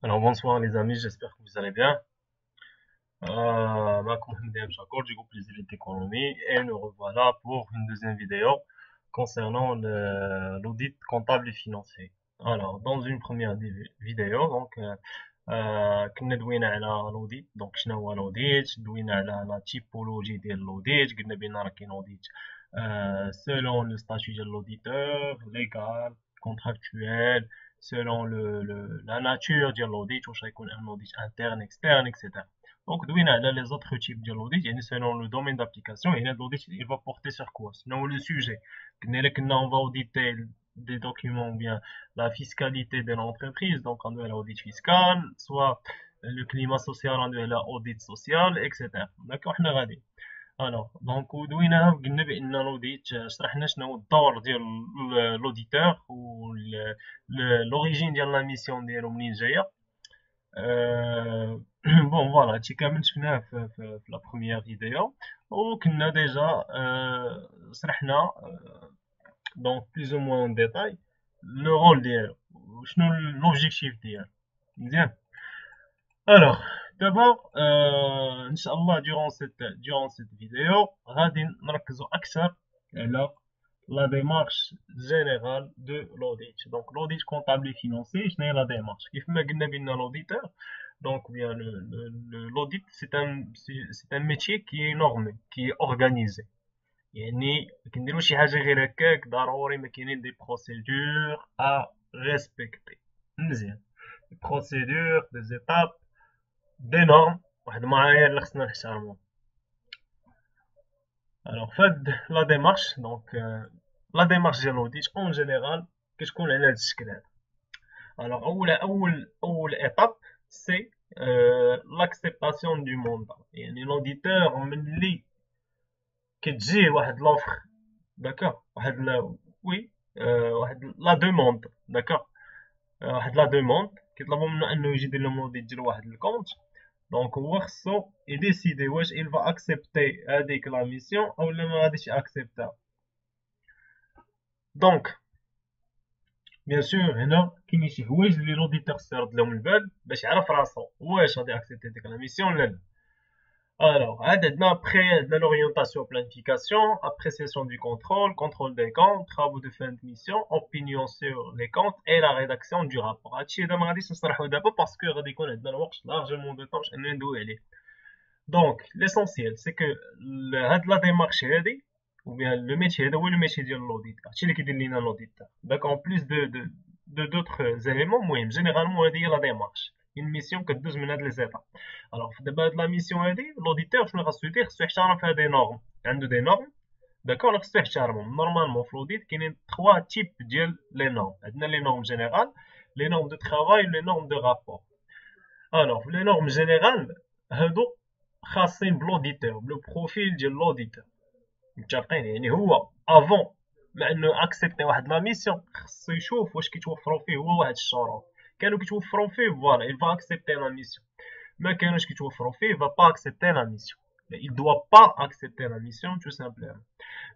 Alors bonsoir les amis, j'espère que vous allez bien. معكم محمد Diab Chakor du groupe Les Élites d'économie et nous revoilà pour une deuxième vidéo concernant l'audit comptable et financier. Alors dans une première vidéo كنا دوينا على l'audit donc شنو هو l'audit دوينا على la typologie ديال l'audit قلنا بان راه كاين audit selon le statut de l'auditeur légal contractuel selon la nature de l'audit واش غيكون un audit interne externe etc. Donc دوينا على les autres types de l'audit يعني selon le domaine d'application et l'audit il va porter sur quoi selon le sujet قلنا لك on va auditer des documents ou bien la fiscalité de l'entreprise, donc on doit l'audit fiscal, soit le climat social, on doit l'audit social, etc. D'accord, on a regardé. Alors, donc, ودويناها قلنا بأن l'audit شرحنا شنو هو الدور ديال l'auditeur و l'origine ديال la mission ديالو منين جاية. بون فوالا هادشي كامل شفناه في لا بروميير فيديو وكنا ديجا شرحنا donc plus ou moins en détail le rôle ديالو وشنو l'objectif ديالو مزيان. alors d'abord inchallah durant cette vidéo غادي نركزوا اكثر على la démarche générale de l'audit. Donc l'audit comptable et financier شنو هي la démarche كيف ما قلنا بان l'auditeur donc bien l'audit c'est un métier qui est normé qui est organisé يعني كنديرو شي حاجه غير هكاك ضروري ما كاينين دي بروسيدور ا ريسبكتي مزيان دي بروسيدور دي زيتاب دي نورم واحد المعايير اللي خصنا نحترمو. الوغ فهاد لا ديمارش دونك لا ديمارش ديال الاوديت اون جينيرال كتكون على هاد الشكل هذا. الوغ اول ايتاب سي لاكسبتاسيون دو موندا يعني لوديتور ملي كتجيه واحد لوفر داكوغ واحد وي واحد لا دوموند داكوغ واحد لا دوموند كيطلبوا منه انه يجي يدير لهم لوديت ديال واحد الكونت دونك هو خصو يديسيدي واش il va accepter هذيك لا ميسيون او لا ما غاديش اكسبتها. دونك بيان سور هنا كاينين شي حوايج اللي لوديتور سيرد لهم البال باش يعرف راسو واش غادي اكسبتي ديك لا ميسيون ولا لا. Alors, après l'orientation planification, appréciation du contrôle, contrôle des comptes, travaux de fin de mission, opinion sur les comptes et la rédaction du rapport. هادشي هذا ما غاديش نشرحو دابا باسكو غادي يكون عندنا الوقت largement de temps باش اننا ندوي عليه. Donc, l'essentiel c'est que هاد لا ديمارش هادي ou bien le métier هذا هو le métier ديال l'audit. هادشي اللي كيدير لينا l'audit. Donc en plus de d'autres éléments مهم généralement هادي هي la démarche. Une mission كدوز من هاد لي زيتاب. الوغ دابا هاد لا ميسيون هادي لوديتور شنو خاصو يدير خاصو يحترم فيها دي نورم عنده دي نورم داكور خاصو يحترمهم نورمالمون في لوديت كاينين 3 تيب ديال لي نورم عندنا لي نورم جينيرال لي نورم دو ترافاي لي نورم دو رابور. الوغ لي نورم جينيرال هادو خاصين بلوديتور بلو بروفيل ديال لوديتور متفقين يعني هو افون مع انه اكسبتي واحد لا ميسيون خصو يشوف واش كيتوفروا فيه هو واحد الشروط كانوا كيتوفروا فيه فوالا il va accepter la mission ما كانوش كيتوفروا فيه va pas accepter la mission il doit pas accepter la mission tout simplement.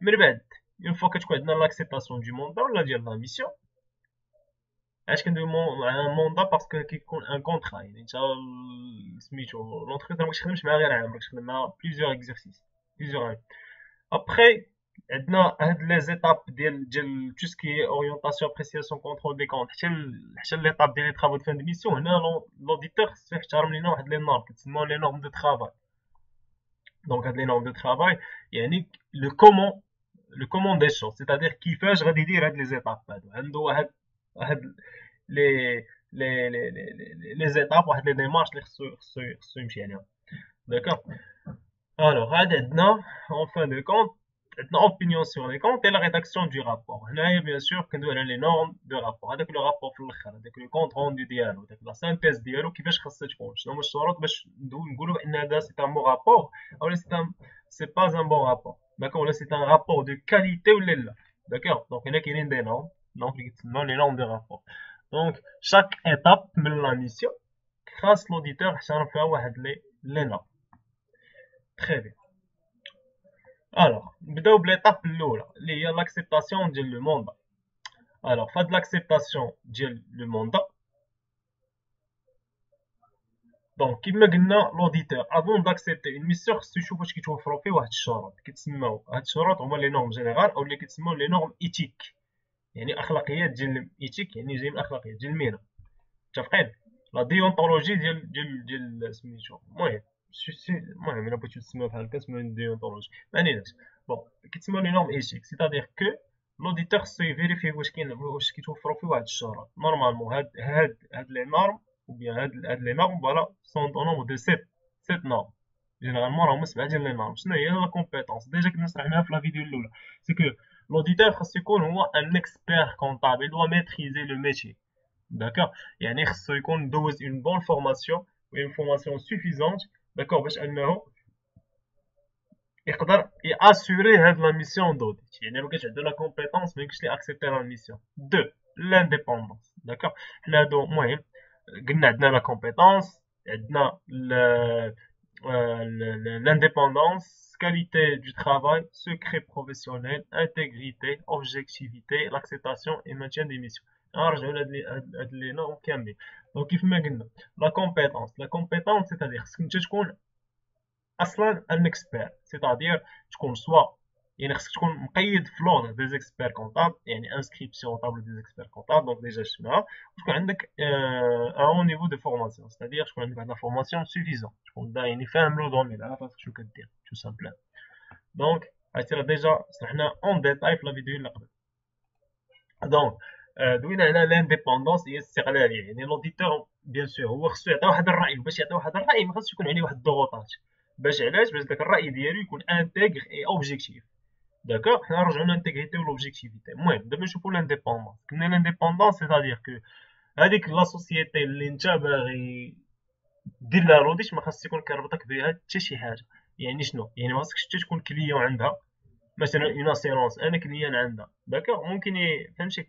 من بعد une fois كتكون عندنا لاكسبتاسيون دو موندا ولا ديال لا ميسيون علاش كندويو مع موندا باسكو كيكون ان كونطرا يعني انت سميتو لونتربريز ما كتخدمش مع غير عام كتخدم مع بليزيور اكزرسيس بليزيور عام. ابخي عندنا هاد لي زيتاب ديال تو سكي اورينتاسيون ابريسياسيون كونترول دي كونت حتى ليطاب ديال لي طرافو دو فان دو ميسيون هنا لوديتور خصو يحترم لينا واحد لي نورم كتسموا لي نورم دو ترافاي. دونك هاد لي نورم دو ترافاي يعني لو كومون دي شوز سيتادير كيفاش غادي يدير هاد لي زيتاب هادو عنده واحد لي لي زيتاب واحد لي ديمارش اللي خصو يمشي عليهم داكوغ. الوغ هاد عندنا اون فان دو كونت عندنا اوبينيون سور لي كونت اي لا ريداكسيون دو رابور. هنايا بيان سور كندوي على لي نورم دو رابور هذاك لو رابور في الاخر هذاك لو كونت روندو ديالو داك لا سانتيز ديالو كيفاش خاصها تكون شنو هما الشروط باش نقولوا بان هذا سي ان بون رابور او سي با ان بون رابور داكوغ ولا سي ان رابور دو كاليتي ولا لا داكوغ. دونك هنا كاينين دي نورم دونك اللي كيتسموا لي نورم دو رابور. دونك شاك ايتاب من لا ميسيون خاص لوديتور يحترم فيها واحد لي نورم. تري بيان. الوغ نبداو بليطاب الاولى اللي هي لاكسبتاسيون ديال لو موندا. الوغ فهاد لاكسبتاسيون ديال لو موندا دونك كيما قلنا لوديتور افون داكسبتي اون ميسيون خصو يشوف واش كيتوفروا فيه واحد الشروط كيتسموا هاد الشروط هما لي نورم جينيرال او اللي كيتسموا لي نورم ايتيك يعني اخلاقيات ديال ايتيك يعني جاي من الاخلاقيات ديال المهنه متفقين لا ديونتولوجي ديال سميتو المهم الا بغيتو تسميوها بحال هكا سميوها ديونتولوجي ما عليناش بون كيتسموا لي نورم ايتيك سيتادير كو لوديتور خصو يفيريفي واش كيتوفروا فيه واحد الشروط نورمالمون هاد لي نورم ou bien هاد لي نورم فوالا سون دو نومبر دو 7 نورم جينيرالمون راهم 7 ديال لي نورم شنو هي لا كومبيتونس ديجا كنا شرحناها في لا فيديو الاولى سي كو لوديتور خاصو يكون هو ان اكسبير كونطابل دو ميتريزي لو ميتي داكوغ يعني خاصو يكون دوز اون بون فورماسيون و اون فورماسيون سوفيزونت داكوغ باش انه يقدر ياسوري هاد لا ميسيون دوديت يعني لو كانت عنده لا كومبيتونس ما يمكنش ليه اكسبتي لا ميسيون دو لانديبوندونس داكوغ حنا هادو المهم قلنا عندنا لا كومبيتونس عندنا l'indépendance, qualité du travail, secret professionnel, intégrité, objectivité, l'acceptation et maintien des missions. نرجعوا لهاد لي نورم كاملين دونك كيف ما قلنا لا كومبيتونس سيتادير خصك انت تكون اصلا ان اكسبير سيتادير تكون سوا يعني خصك تكون مقيد في لوردر دي زيكسبير كونطابل يعني انسكريبسيون طابل دي زيكسبير كونطابل دونك ديجا شفناها وتكون عندك ان هون نيفو دو فورماسيون سيتادير تكون عندك واحد لا فورماسيون سوفيزون تكون يعني فاهم لو دومين عارف راسك شنو كدير تو سامبلان دونك هادشي راه ديجا شرحنا اون ديتاي في لا فيديو اللي قبل دونك دوينا على لانديبوندونس هي الاستقلاليه يعني لوديتور بيان سور هو خصو يعطي واحد الراي باش يعطي واحد الراي ما خصش يكون عليه واحد الضغوطات باش علاش باش داك الراي ديالو يكون انتيغر اي اوبجيكتيف داكوغ حنا نرجعو لانتيغريتي ولوبجيكتيفيتي المهم دابا نشوفو لانديبوندونس قلنا لانديبوندونس سيتادير كو هذيك لا سوسيتي اللي انت باغي دير لها لوديت ما خاص يكون كيربطك بها حتى شي حاجه يعني شنو يعني ما خاصكش حتى تكون كليون عندها مثلا اون اسيرونس انا كليان عندها داكوغ ممكن فهمتي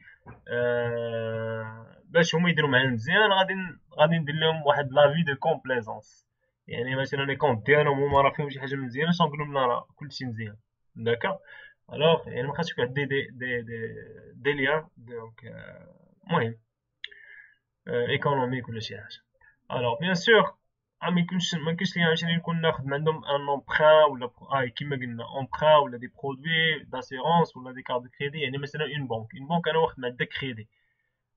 باش هما يديروا معايا مزيان غادي ندير لهم واحد لافي دو كومبليزونس يعني مثلا لي كونط ديالهم هما راه فيهم شي حاجه مزيانه تنقول لهم لا راه كلشي مزيان داكوغ الوغ يعني ما خاصش يكون عندي دي ليان دونك المهم ايكونوميك ولا شي حاجه الوغ بيان سور ما يمكنش ليا عشان نكون ناخد عندهم ان امبران ولا كيما قلنا امبران ولا دي برودوي داسيرونس ولا دي كارت دو كريدي يعني مثلا اون بنك انا واخد مع دا كريدي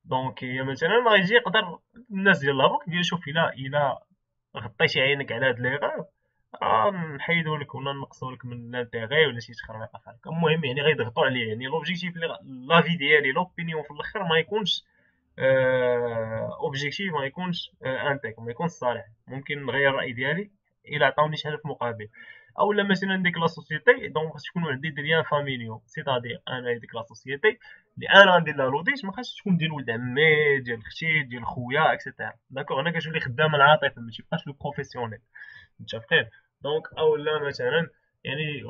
دونك هي مثلا غيجي يقدر الناس ديال لابنك يقول شوف الا غطيتي عينك على هاد ليغور نحيدو لك ولا نقصو لك من لانتيغي ولا شي تخربيقه بحال هكا المهم يعني غيضغطوا عليه يعني لوبجيكتيف لافي ديالي لوبينيون في الاخر ما يكونش اوبجيكتيف ما يكونش انتيك ما يكونش صالح ممكن نغير الراي ديالي الا عطاوني شي حاجه في المقابل اولا مثلا ديك لا سوسيتي دونك خاص يكونوا عندي دي ليان فاميليو سيتادير انا ديك لا سوسيتي اللي انا غندير لها لوديت ما خاصش تكون ديال ولد عمي ديال اختي ديال خويا اكسيتيرا داكوغ انا كنولي خدام العاطفه ماشي بقاش لو بروفيسيونيل متفقين دونك اولا مثلا يعني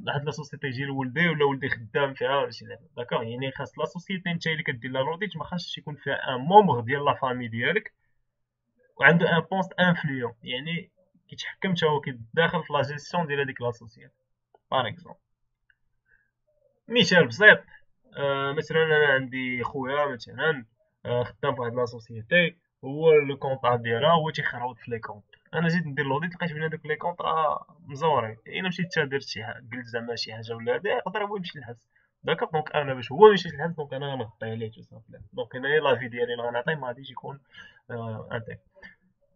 واحد لا سوسيتي يجي لولدي ولا ولدي خدام فيها ولا شي لعبه داكوغ يعني خاص لا سوسيتي نتا اللي كدير لها لوديت ما خاصش يكون فيها ان مومبر ديال لا فامي ديالك وعنده ان بوست انفليون يعني كيتحكم حتى هو كيداخل في لا جيستيون ديال هذيك لا سوسيتي باغ اكزومبل مثال بسيط مثلا انا عندي خويا مثلا خدام في واحد لا سوسيتي هو لو كونطابل ديالها هو تيخربط في لي كونط انا زيد ندير لوديت لقيت بان هادوك لي كونط راه مزورين الا مشيت درت شي حاجه قلت زعما شي حاجه ولا هذا يقدر هو يمشي للحبس داكوغ دونك انا باش هو ميمشيش للحبس دونك انا غنغطي عليه تو سامبلومون دونك هنايا لافي ديالي اللي غنعطيه ما غاديش يكون انتيك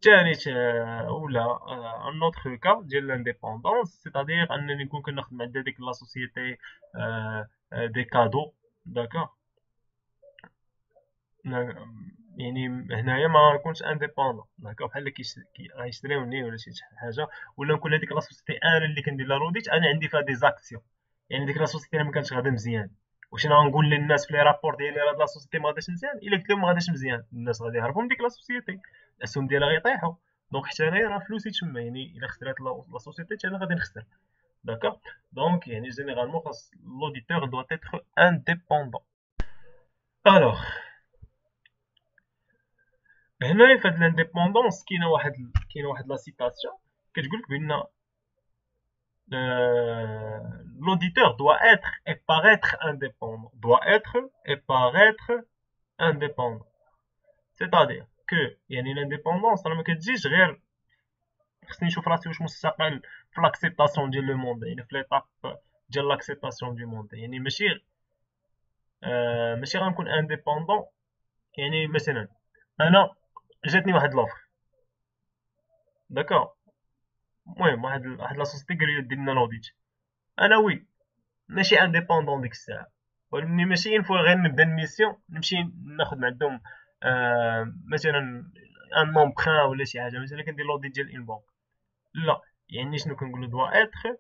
ثالث ولا ان اوتر كا ديال لانديبوندونس سيتادير انني نكون كنخدم عند هذيك لا سوسيتي دي كادو داكوغ يعني هنايا ما نكونش انديبوندون داكوغ بحال اللي غيشريوني ولا شي حاجه ولا نكون هذيك لا سوسيتي انا اللي كندير لا روديت انا عندي فيها دي زاكسيون يعني ديك لا سوسيتي ما كانتش غادا مزيان واش انا غنقول للناس في لي رابور ديالي راه لا سوسيتي ما غاداش مزيان الا قلت لهم ما غاداش مزيان الناس غادي يهربوا من ديك لا سوسيتي الاسهم ديالها غيطيحوا دونك حتى انايا راه فلوسي تما يعني الا خسرات لا سوسيتي حتى انا غادي نخسر داكوغ دونك يعني جينيرالمون خاص لوديتور دو اتر انديبوندون الوغ هنايا فهاد لانديبوندونس كاينه واحد لا سيتاسيون كتقولك بان l'auditeur doit être et paraître indépendant. Doit être et paraître indépendant. C'est-à-dire que يعني l'indépendance راه ما كتجيش غير خصني نشوف راسي واش مستقل في لاكسبتاسيون ديال لو موند، يعني في ليطاب ديال لاكسبتاسيون دو موند، يعني ماشي غنكون انديبوندون. يعني مثلا انا جاتني واحد لوفر، داكوغ، المهم واحد لا سوسيتي قالوا لي دير لنا لوديت، انا وي ماشي انديبوندون ديك الساعه، ولكن ماشي اون فوا غير نبدا الميسيون نمشي ناخد من عندهم مثلا ان امبخان ولا شي حاجه، مثلا كندير لوديت ديال اون بنك، لا يعني شنو كنقولوا دوا اتر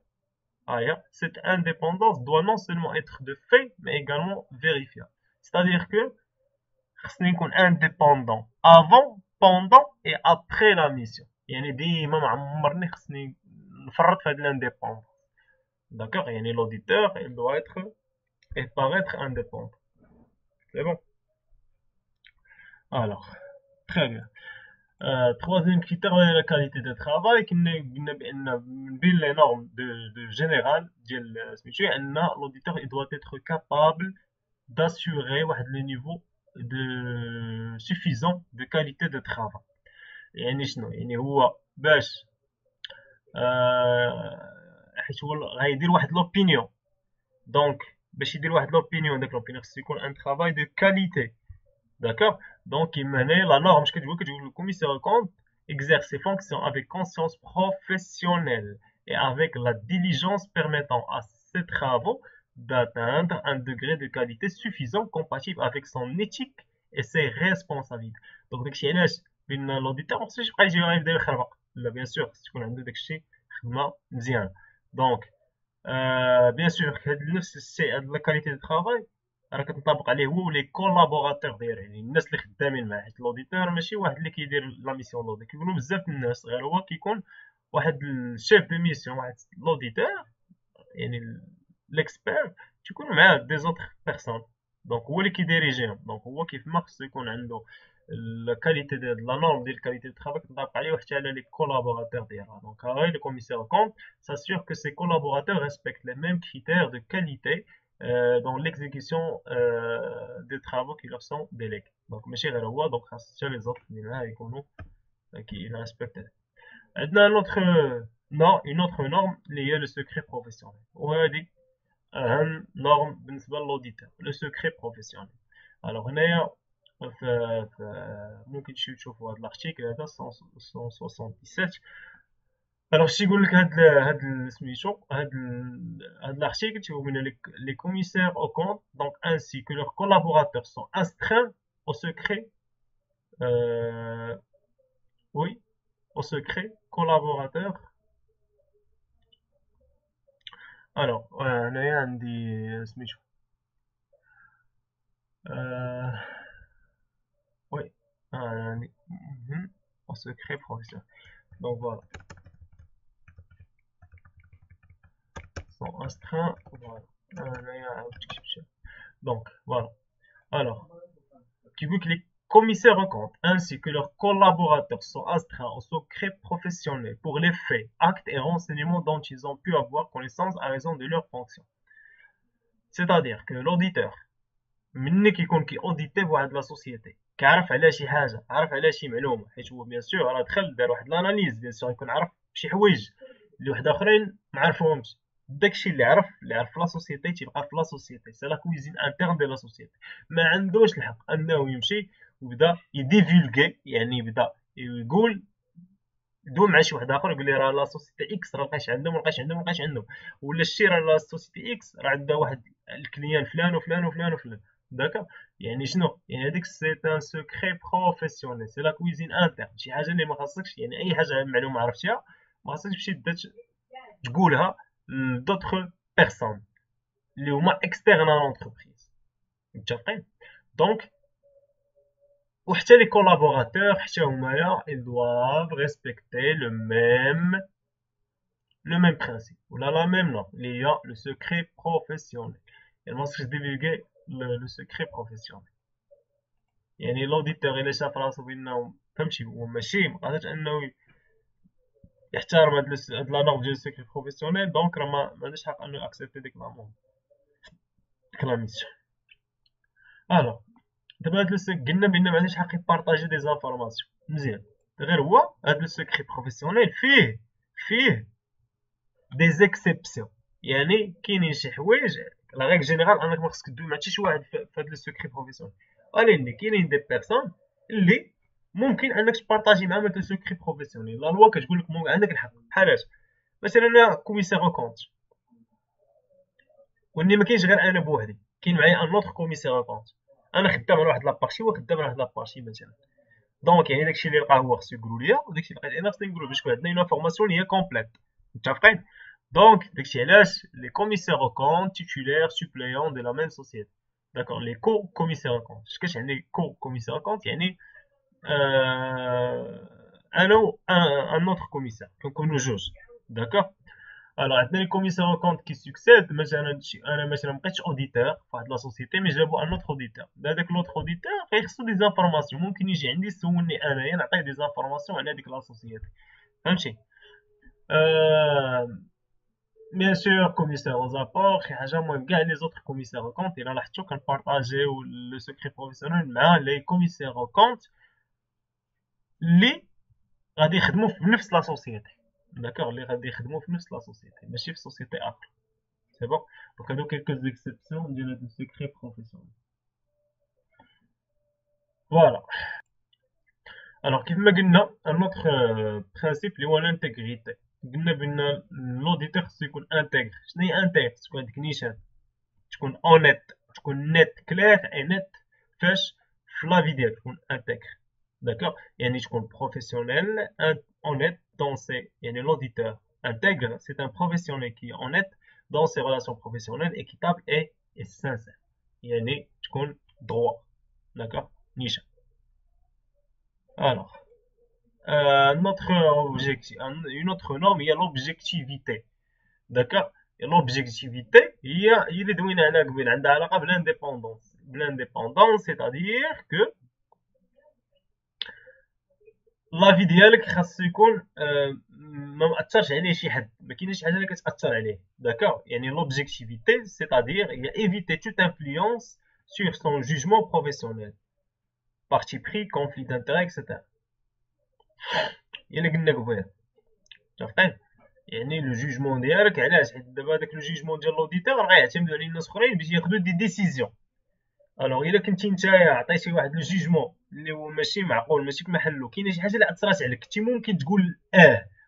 cette indépendance doit non seulement être de fait mais également vérifiable. C'est-à-dire que خصني نكون indépendant avant, pendant et après la mission. يعني ديما معمرني خصني نفرط في هاد الانديبوندونس. D'accord, يعني l'auditeur il doit être et paraître indépendant. C'est bon. Alors, très bien. Troisième critère, la qualité de travail. قلنا بأن من بين les normes de général ديال سميتو أن l'auditeur il doit être capable d'assurer واحد le niveau de suffisant de qualité de travail. يعني شنو؟ يعني هو باش حيت هو غيدير واحد لوبينيون، دونك باش يدير واحد لوبينيون، داك لوبينيون خصو يكون ان ترافاي دو كاليتي. D'accord. Donc, il menait la norme, que le commissaire compte exerce ses fonctions avec conscience professionnelle et avec la diligence permettant à ses travaux d'atteindre un degré de qualité suffisant compatible avec son éthique et ses responsabilités. Donc, داكشي علاش بين l'auditeur ما خصوش يبقى يجي يبدا يخربق، لا بيان سور خص تكون عنده داكشي خدمه مزيانه. دونك بيان سور هاد نفس الشيء، هاد لا كاليتي دو ترافاي راه كتنطبق عليه هو ولي كولابوراتور ديالو، يعني الناس اللي خدامين معاه، حيت لوديتور ماشي واحد اللي كيدير لا ميسيون لودي، كيكونوا بزاف الناس، غير هو كيكون واحد الشيف دو ميسيون، واحد لوديتور يعني ليكسبير تيكونوا معاه دي زوتر بيرسون، دونك هو اللي كيديريجيهم، دونك هو كيف ما خصو يكون عنده لا كاليتي ديال لا نورم ديال الكاليتي دو ترافاي كتنطبق عليه وحتى على لي كولابوراتور ديالها. دونك هاي لو كوميسير كونت s'assure que ses collaborateurs respectent les mêmes critères de qualité dans l'exécution des travaux qui leur sont délégués. Donc, ماشي غير هو، دونك خاص حتى لي زوطر اللي معاه يكونوا كي ريسبكتي. عندنا une autre norme اللي هي le secret professionnel، وهذه أهم نورم بالنسبة للأوديتور، le secret professionnel. alors هنايا ممكن تشوفوا هذا الارتيكل هذا 177. Alors شي يقول لك هاد سميتو هاد l'article تيقول لنا les commissaires aux comptes donc ainsi que leurs collaborateurs sont astreints au secret oui au secret collaborateur. alors هنايا عندي سميتو oui عندي au secret professionnel. donc voilà, sont astreints, voilà. Donc voilà. Alors, qui veut que les commissaires en compte ainsi que leurs collaborateurs sont astreints au secret professionnel pour les faits, actes et renseignements dont ils ont pu avoir connaissance à raison de leur fonction. C'est-à-dire que l'auditeur مني كيكون كي اوديتي فواحد لا سوسيتي كيعرف على شي حاجه، عارف على شي معلومه، حيت هو بيان سور راه دخل دار واحد لاناليز، بيان سور يكون عارف شي حوايج اللي واحد اخرين ما عرفوهمش. داكشي اللي عرف لا سوسيتي تيبقى في لا سوسيتي، سي لا كويزين انترن ديال لا سوسيتي. ما عندوش الحق انه يمشي وبدا يديفولغي، يعني يبدا يقول يدوي مع شي واحد اخر يقول لي راه لا سوسيتي اكس راه لقاش عندهم، ولا الشي راه لا سوسيتي اكس راه عندها واحد الكليان فلان وفلان وفلان وفلان. داكا يعني شنو؟ يعني هذيك سي ان سوكري بروفيسيونيل، سي لا كويزين انترن، شي حاجه اللي ما خاصكش، يعني اي حاجه معلومه عرفتيها ما خاصكش تمشي تقولها لدوطخ بيرسون اللي هما اكسترن على لونتربريز. متفقين؟ دونك وحتى لي كولابوراتور حتى همايا ils doivent respecter le même principe ولا la même norme اللي هي le secret professionnel. يعني ما خصكش ديفيلغي le secret professionnel. يعني لوديتور الا شاف راسو بانه فهمتي هو ماشي مقادرش انه يحترم هاد لا نورم ديال السيكريت بروفيسيونيل، دونك راه ما عندوش حق انه اكسبتي ديك لا ميسيون. الوغ دابا هاد قلنا بان ما عندوش حق يبارطاجي دي زانفورماسيون، مزيان. غير هو هاد لو سكري بروفيسيونيل فيه دي زيكسيبسيون، يعني كاينين شي حوايج لا ريغ جينيرال انك ما خصك تدوي مع حتى شي واحد في هاد لو سكري بروفيسيونيل، ولكن كاينين دي بيرسون اللي ممكن انك تبارطاجي معاهم هاد لو سكري بروفيسيونيل. لا لوا كتقول لك عندك الحق بحالاش مثلا انا كوميسير او كونت، واني ما كاينش غير انا بوحدي، كاين معايا ان اوتر كوميسير او كونت، انا خدام على واحد لابارتي وخدام على واحد لابارتي مثلا. دونك يعني داكشي اللي لقاه هو خصو يقولوا ليا، وداكشي اللي لقيت انا خصني نقولو باش يكون عندنا اون انفورماسيون اللي هي كومبليت. متفقين؟ دونك داكشي علاش لي كوميسير او كونت تيتولير سوبليون دو لا ميم سوسيتي. داكور، لي كو كوميسير او كونت، اش كتعني كو كوميسير او كونت؟ يعني انا و ان اوتر كوميسير كنكونوا جوج. داكور. الوغ عندنا لي كوميسير او كونت كي سكسيد، مثلا انا مثلا مبقيتش اوديتور فواحد لا سوسيتي مي جابو ان اوتر اوديتور، هذاك لوتر اوديتور غيخصو دي زانفورماسيون، ممكن يجي عندي يسولني انايا نعطيه دي زانفورماسيون على ديك لا سوسيتي. فهمتي؟ بيان سور كوميسير او زابور شي حاجه مهم، كاع لي زوطخ كوميسير او كونت الا لاحظتو كنبارطاجيو لو سكري بروفيسيونيل مع لي كوميسير او كونت اللي غادي يخدموا في نفس لا سوسيتي. داكوغ، اللي غادي يخدموا في نفس لا سوسيتي ماشي في سوسيتي اخرى. سي بون. دونك هادو كيلكو زيكسيبسيون ديال هاد السكري بروفيسيونيل. فوالا. الوغ كيف ما قلنا ان اوتر برانسيپ اللي هو لانتيغريتي، قلنا بان لوديتور خصو يكون انتيغر. شنو هي انتيغر؟ تكون عندك نيشان، تكون اونيت، تكون نيت كلير اي نيت فاش في لا في ديالك تكون انتيغر. داكوغ، يعني تكون بروفيسيونيل اونيت دون سي، يعني l'auditeur intègre c'est un professionnel qui est honnête dans ses relations professionnelles, équitable et sincère. يعني تكون droit. D'accord. نيشان. Alors, notre objectif, une autre norme, il y a l'objectivité. D'accord. Et l'objectivité, il est doué عندها علاقة بالindépendance. L'indépendance, c'est-à-dire que لا في ديالك خاصو يكون ما مأثرش عليه شي حد، ما كاينش شي حاجه اللي كتأثر عليه. داكوغ، يعني l'objectivité c'est-à-dire il y a éviter toute influence sur son jugement professionnel, parti pris, conflit d'intérêt, etc. الا قلنا قبيله متفقين، يعني لو جوجمون ديالك علاش؟ حيت دابا داك لو جوجمون ديال لوديتور راه غيعتمدوا على الناس اخرين باش ياخذوا دي ديسيزيون. الوغ الا كنتي نتايا عطيتي واحد لو جوجمون اللي هو ماشي معقول، ماشي في محلو، كاينه شي حاجه اللي اثرات عليك، كنتي ممكن تقول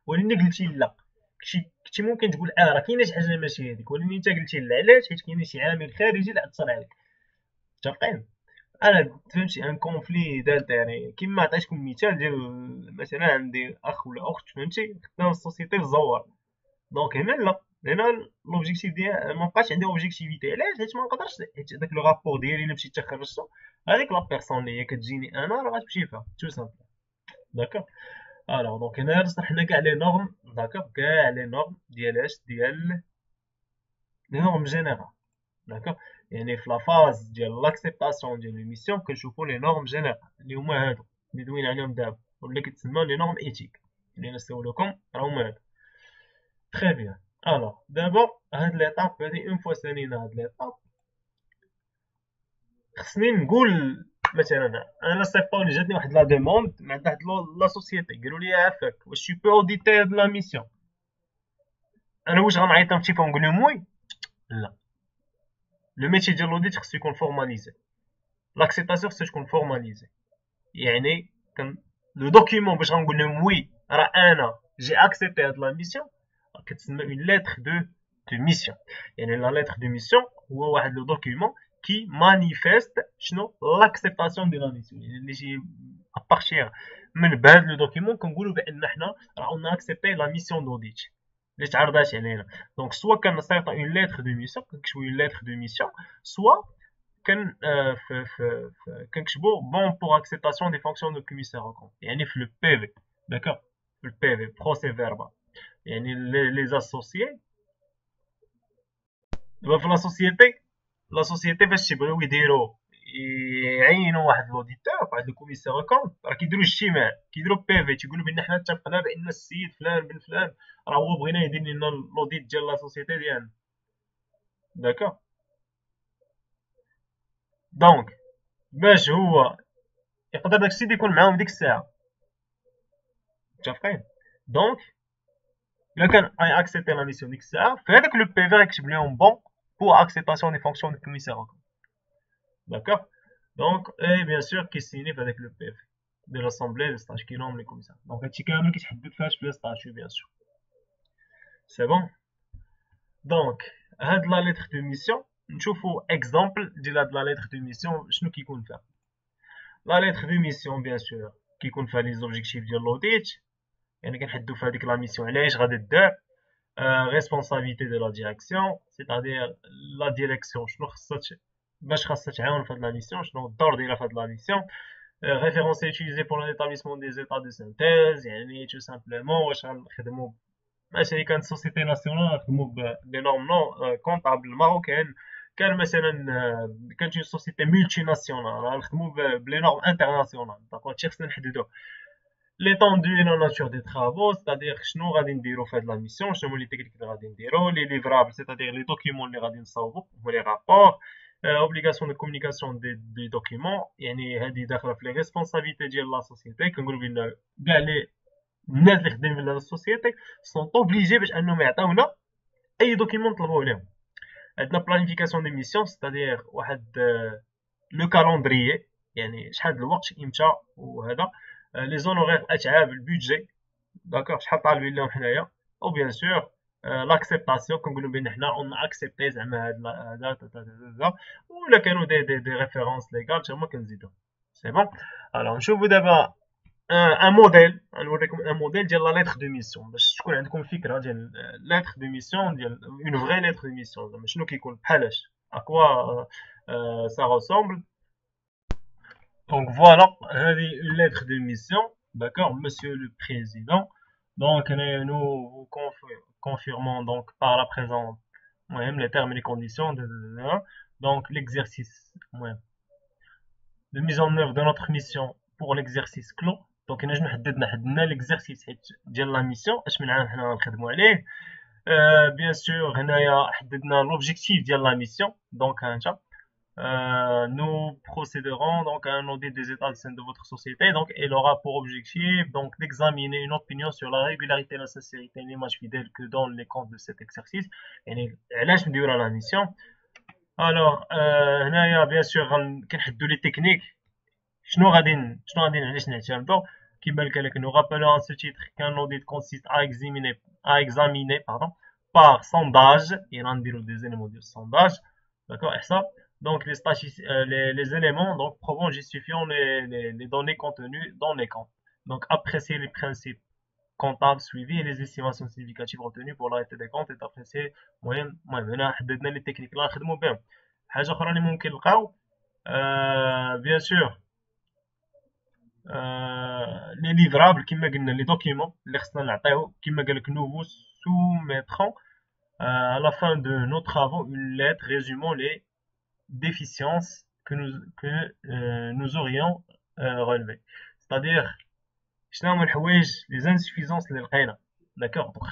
ولكن قلتي لا، كنتي ممكن تقول راه كاينه شي حاجه ماشي هذيك، ولكن انت قلتي لا. علاش؟ حيت كاين شي عامل خارجي اللي اثر عليك. متفقين؟ انا فهمتي ان كونفلي دانتيري كيما عطيتكم مثال ديال مثلا عندي اخ ولا اخت، فهمتي، خدام في السوسيتي في الزوار. دونك هنا لا، هنا لوبجيكتيف ديال ما بقاش عندي اوبجيكتيفيتي. علاش؟ حيت ما نقدرش، حيت داك لو رابور ديالي الا مشيت خرجته، هذيك لا بيرسون اللي هي كتجيني انا راه غتمشي فيها تو سامبل. داكوغ. الوغ دونك هنا شرحنا كاع لي نورم. داكوغ، كاع لي نورم ديال اش؟ ديال لي نورم جينيرال. داكوغ، يعني في لا فاز ديال لاكسبتاسيون ديال ليميسيون كنشوفو لي نورم جينيرال اللي هما هادو اللي دوينا عليهم دابا، ولا كيتسموا لي نورم ايتيك اللي نسولكم راه هما هادو. تري بيان. الوغ دابا هاد ليطاب هادي اون فوا سالينا هاد ليطاب، خصني نقول مثلا انا صيفطوني جاتني واحد لا دوموند مع واحد لا سوسيتي، قالوا لي عافاك واش tu peux auditer هاد لا ميسيون. انا واش غنعيط نمشي فيهم نقول لهم وي؟ لا. لو ميتي ديال لوديت خصو يكون فورماليزي، لاكسبتاسيون خصو تكون فورماليزي. يعني كان لو دوكيمون باش غنقول لهم وي راه انا جي اكسبتي هاد لا ميسيون، كتسمى اون ليتر دو ميسيون. يعني لا ليتر دو ميسيون هو واحد لو دوكيمون كي مانيفيست شنو لاكسبتاسيون دو لا ميسيون، يعني اللي جي ابارتيغ من بهاد لو دوكيمون كنقولوا بان حنا راه اون اكسبتي لا ميسيون دوديت اللي تعرضات علينا. دونك سوا كنصيفط اون ليتر دو ميسيون، كنكتبوا اون ليتر دو ميسيون، سوا كان كنكتبوا بون بور اكسبتاسيون دي فونكسيون دو كوميسار او كونت، يعني في لو بي في. داكوغ، في البي في بروسي فيربال. يعني لي اسوسيي دابا في لا سوسيتي فاش تيبغيو يديروا يعينوا واحد لوديتور، واحد الكوميسار او كونت، راه كيديروا اجتماع، كيديروا بي في، تيقولوا بان حنا اتفقنا بان السيد فلان بن فلان راه هو بغينا يدير لنا لوديت ديال لا سوسيتي ديالنا. داكوغ. دونك باش هو يقدر داك السيد يكون معاهم ديك الساعه، متفقين؟ دونك الا كان اي اكسبتي لا ميسيون ديك الساعه في هذاك لو بي في غيكتب لهم بون pour acceptation des fonctions du commissaire. D'accord. Donc, et bien sûr, qui signifie avec le PF de l'Assemblée des stages qui nomme les commissaires. Donc, هادشي كامل كيتحدد في le statut, bien sûr. C'est bon. Donc, هاد la lettre de mission, نشوفوا exemple ديال هاد la lettre de mission شنو كيكون فيها. La lettre de mission, bien sûr, كيكون فيها les objectifs ديال l'audit. يعني كنحددوا في هذيك la mission علاش غادي دار. Responsabilité de la direction, c'est-à-dire la direction شنو خصها باش خاصها تعاون في هاد لا ميسيون شنو الدور ديالها في هاد لا ميسيون référence utilisée pour l'établissement des états de synthèse يعني tout simplement واش غنخدموا ماشي كانت سوسيتي ناسيونال غنخدموا بلي نورم نو كونطابل ماروكان كان مثلا كانت اون سوسيتي ملتي ناسيونال غنخدموا بلي نورم انترناسيونال دونك هادشي خصنا نحددوه l'étendue et la nature des travaux, c'est-à-dire شنو غادي نديرو في هاد لا ميسيون شنو هما لي تكنيك اللي غادي نديرو لي ليفرابل c'est-à-dire لي دوكيومون اللي غادي نصاوبو هما لي رابور obligation de communication des documents يعني هادي داخله في لي ريسبونسابيلتي ديال لا سوسيتي كنقولو بان كاع لي الناس اللي خدامين في لا سوسيتي سون اوبليجي باش انهم يعطيونا اي دوكيمون نطلبوه لهم عندنا بلانيفيكاسيون دي ميسيون c'est-à-dire واحد لو كالوندريي يعني شحال الوقت امتى وهذا لي زونورير اتعاب البودجي داكوغ شحال طالبين لهم حنايا او بيان سور لاكسبتاسيون كنقولوا بان حنا اون اكسبتي زعما هذا ولا كانوا دي ريفيرونس ليغال حتى هما كنزيدو سي بون الوغ نشوفوا دابا ان موديل نوريكم ان موديل ديال لا ليتر دو ميسيون باش تكون عندكم فكره ديال ليتر دو ميسيون ديال اون فري ليتر دو ميسيون زعما شنو كيكون بحالاش اكوا سا ريسومبل. Donc voilà, une lettre de mission, d'accord, Monsieur le Président. Donc nous vous confirmons donc par la présente, même les termes et les conditions, donc l'exercice, de mise en œuvre de notre mission pour l'exercice clos. Donc nous حددنا l'exercice ديال la mission, اش من عام حنا غنخدموا عليه. Bien sûr هنايا حددنا l'objectif ديال la mission, donc nous procéderons donc à un audit des états de votre société. Donc, elle aura pour objectif donc d'examiner une opinion sur la régularité, la sincérité et l'image fidèle que donnent les comptes de cet exercice. Et là, je me dirai la mission. Alors, bien sûr, كنحددوا les techniques. شنو غادي علاش نعتمدوا كما قال لك. Nous rappelons à ce titre qu'un audit consiste à examiner par sondage. Il y a des éléments de sondage. D'accord, et ça. Donc les éléments donc probants justifiant les données contenues dans les comptes. Donc apprécier les principes comptables suivis et les estimations significatives retenues pour l'arrêté des comptes et apprécier هنا حددنا les techniques اللي غنخدموا بهم. حاجه اخرى اللي ممكن نلقاو bien sûr les livrables كما قلنا les documents اللي خصنا نعطيو كما قال لك nous vous soumettrons à la fin de nos travaux une lettre résumant les déficiences que nous aurions relevées. C'est-à-dire, les insuffisances les لقينا. D'accord. Donc,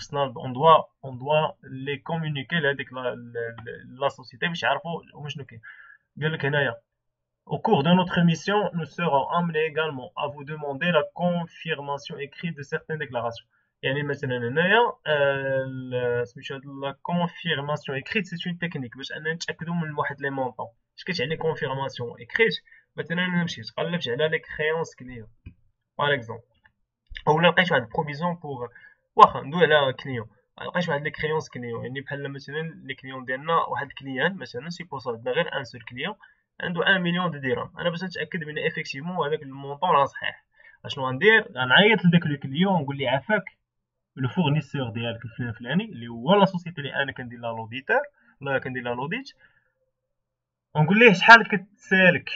on doit les communiquer avec la société باش يعرفوا هما شنو كاين. قال لك هنايا au cours de notre mission, nous serons amenés également à vous demander la confirmation écrite de certaines déclarations. يعني مثلا هنايا سميتو لا كونفيرماسيون اكريت سي اون تكنيك باش اننا نتاكدوا من واحد لي مونطون. اش كتعني كونفيرماسيون اكريت؟ مثلا انا مشيت قلبت على لي كريونس كليون باغ اكزومبل اولا لقيت واحد بروفيزيون بوغ واخا ندوي على كليون لقيت واحد لي كريونس كليون يعني بحال مثلا لي كليون ديالنا واحد الكليان مثلا سيبوز عندنا غير ان سول كليون عنده 1 مليون درهم. انا باش نتاكد بان افيكتيفمون هذاك المونطون راه صحيح اشنو غندير؟ غنعيط لداك لو كليون نقول ليه عافاك لو فورنيسور ديالك الفلاني اللي هو لا سوسيتي اللي انا كندير لها لوديتور ولا كندير لها لوديت ونقول ليه شحال كتسالك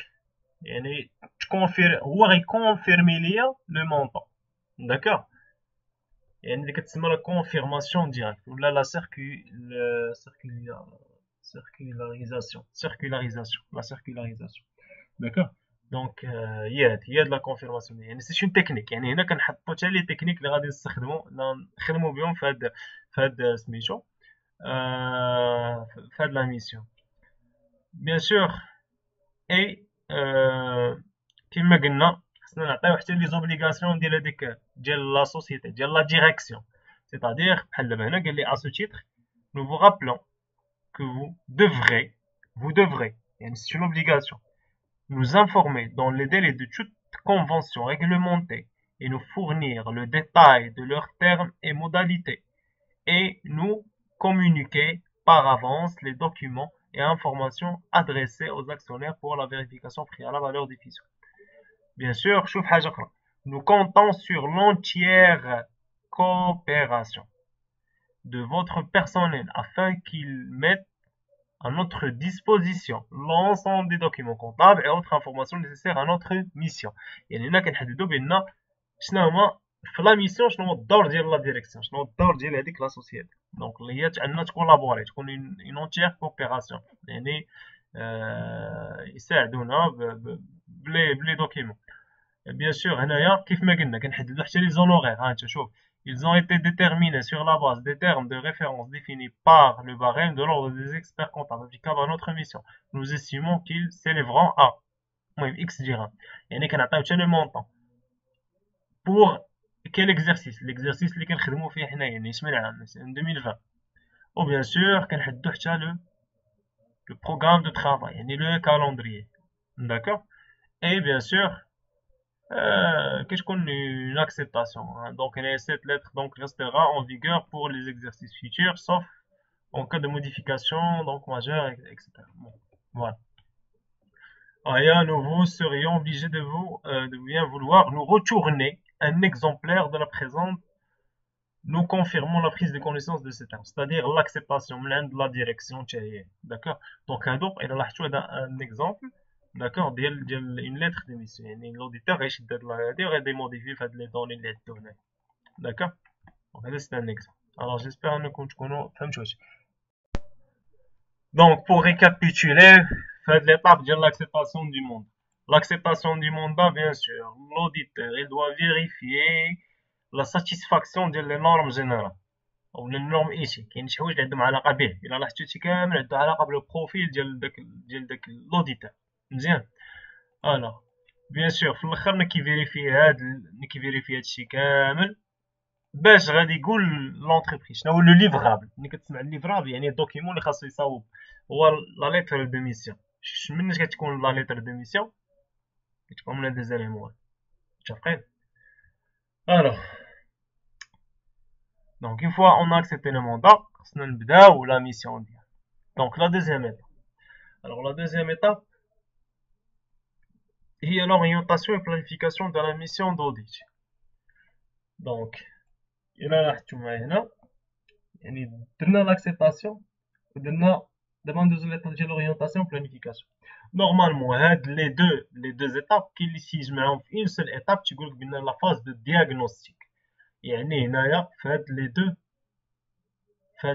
يعني تكونفير هو غيكونفيرمي ليا لو مونطون. داكوغ يعني اللي كتسمى لا كونفيرماسيون ديريكت ولا لا سيركولاريزاسيون. داكوغ دونك هي de la confirmation يعني سي اون تكنيك. يعني هنا كنحطوا حتى لي تكنيك اللي غادي نخدموا بهم في هاد سميتو في هاد لا ميسيون بيان سور. اي كما قلنا خصنا نعطيو حتى لي زوبليغاسيون ديال هذيك ديال لا سوسيتي ديال لا ديريكسيون c'est-à-dire بحال دابا هنا قال لي à ce titre nous vous rappelons que vous devrez يعني c'est une obligation nous informer dans les délais de toute convention réglementée et nous fournir le détail de leurs termes et modalités et nous communiquer par avance les documents et informations adressés aux actionnaires pour la vérification préalable à leur diffusion. Bien sûr, شوف حاجة أخرى. Nous comptons sur l'entière coopération de votre personnel afin qu'il mette à notre disposition l'ensemble des documents comptables et autres informations nécessaires à notre mission. يعني هنا كنحددوا بأن شنو هما في لا ميسيون شنو هو الدور ديال لا ديريكسيون شنو هو الدور ديال هذيك لا سوسيتي دونك اللي هي عندنا تكولابوري تكون اون اونتيير كوبيراسيون يعني يساعدونا بلي دوكيمون بيان سور هنايا كيف ما قلنا كنحددو حتى لي زونوغير ها انت شوف ils ont été déterminés sur la base des termes de référence définis par le barème de l'ordre des experts comptables applicables à notre mission nous estimons qu'ils s'élèveront à المهم x ديرهم يعني كنعطيو حتى لو مونطون pour quel exercice l'exercice اللي كنخدمو فيه حنايا يعني يشمل عام 2020 ou bien sûr كنحددو حتى le programme de travail يعني le calendrier d'accord et bien sûr كتكون une acceptation hein. Donc cette lettre donc restera en vigueur pour les exercices futurs sauf en cas de modification donc majeure etc. Bon, voilà. Et à nouveau serions obligés de bien vouloir nous retourner un exemplaire de la présente nous confirmons la prise de connaissance de ces termes c'est-à-dire l'acceptation de la direction d'accord donc il a un exemple d'accord ديال une lettre d'émission يعني l'auditeur يشد هاد هادي وغادي يموديفي في هاد لي دوني اللي عندو هنا d'accord donc هذا c'est un exemple alors j'espère انكم تكونوا فهمتوا هادشي donc pour récapituler في هاد l'étape ديال l'acceptation du monde l'acceptation du mandat bien sûr l'auditeur il doit vérifier la satisfaction ديال les normes générales او les normes éthiques كاين شي حوايج اللي عندهم علاقه به الا لاحظتوا شي كامل عندو علاقه بالبروفيل ديال داك l'auditeur مزيان الوغ بيان سور في الاخر نكيفيريفي هادشي كامل باش غادي يقول لونتربريز شنو هو لو ليفرابل ملي كتسمع الليفرابل يعني الدوكيمون اللي خاصو يصاوب هو لا ليتر دو ميسيون منين كتكون لا ليتر دو ميسيون كتكون من هاد زاليمون متفقين الوغ دونك اون فوا اون اكسبتي لو موندا خصنا نبداو لا ميسيون ديالنا دونك لا دوزيام ايتاب الوغ لا دوزيام ايتاب هي l'orientation et planification de la mission d'audit. Donc, إلا لاحظتو معايا هنا يعني درنا l'acceptation ودرنا دابا ندوزو ليطاب ديال l'orientation et planification. نورمالمون هاد لي دو étapes كاين اللي تيجمعهم في une seule étape تيقولك بان لا phase de diagnostic. يعني هنايا في هاد لي دو في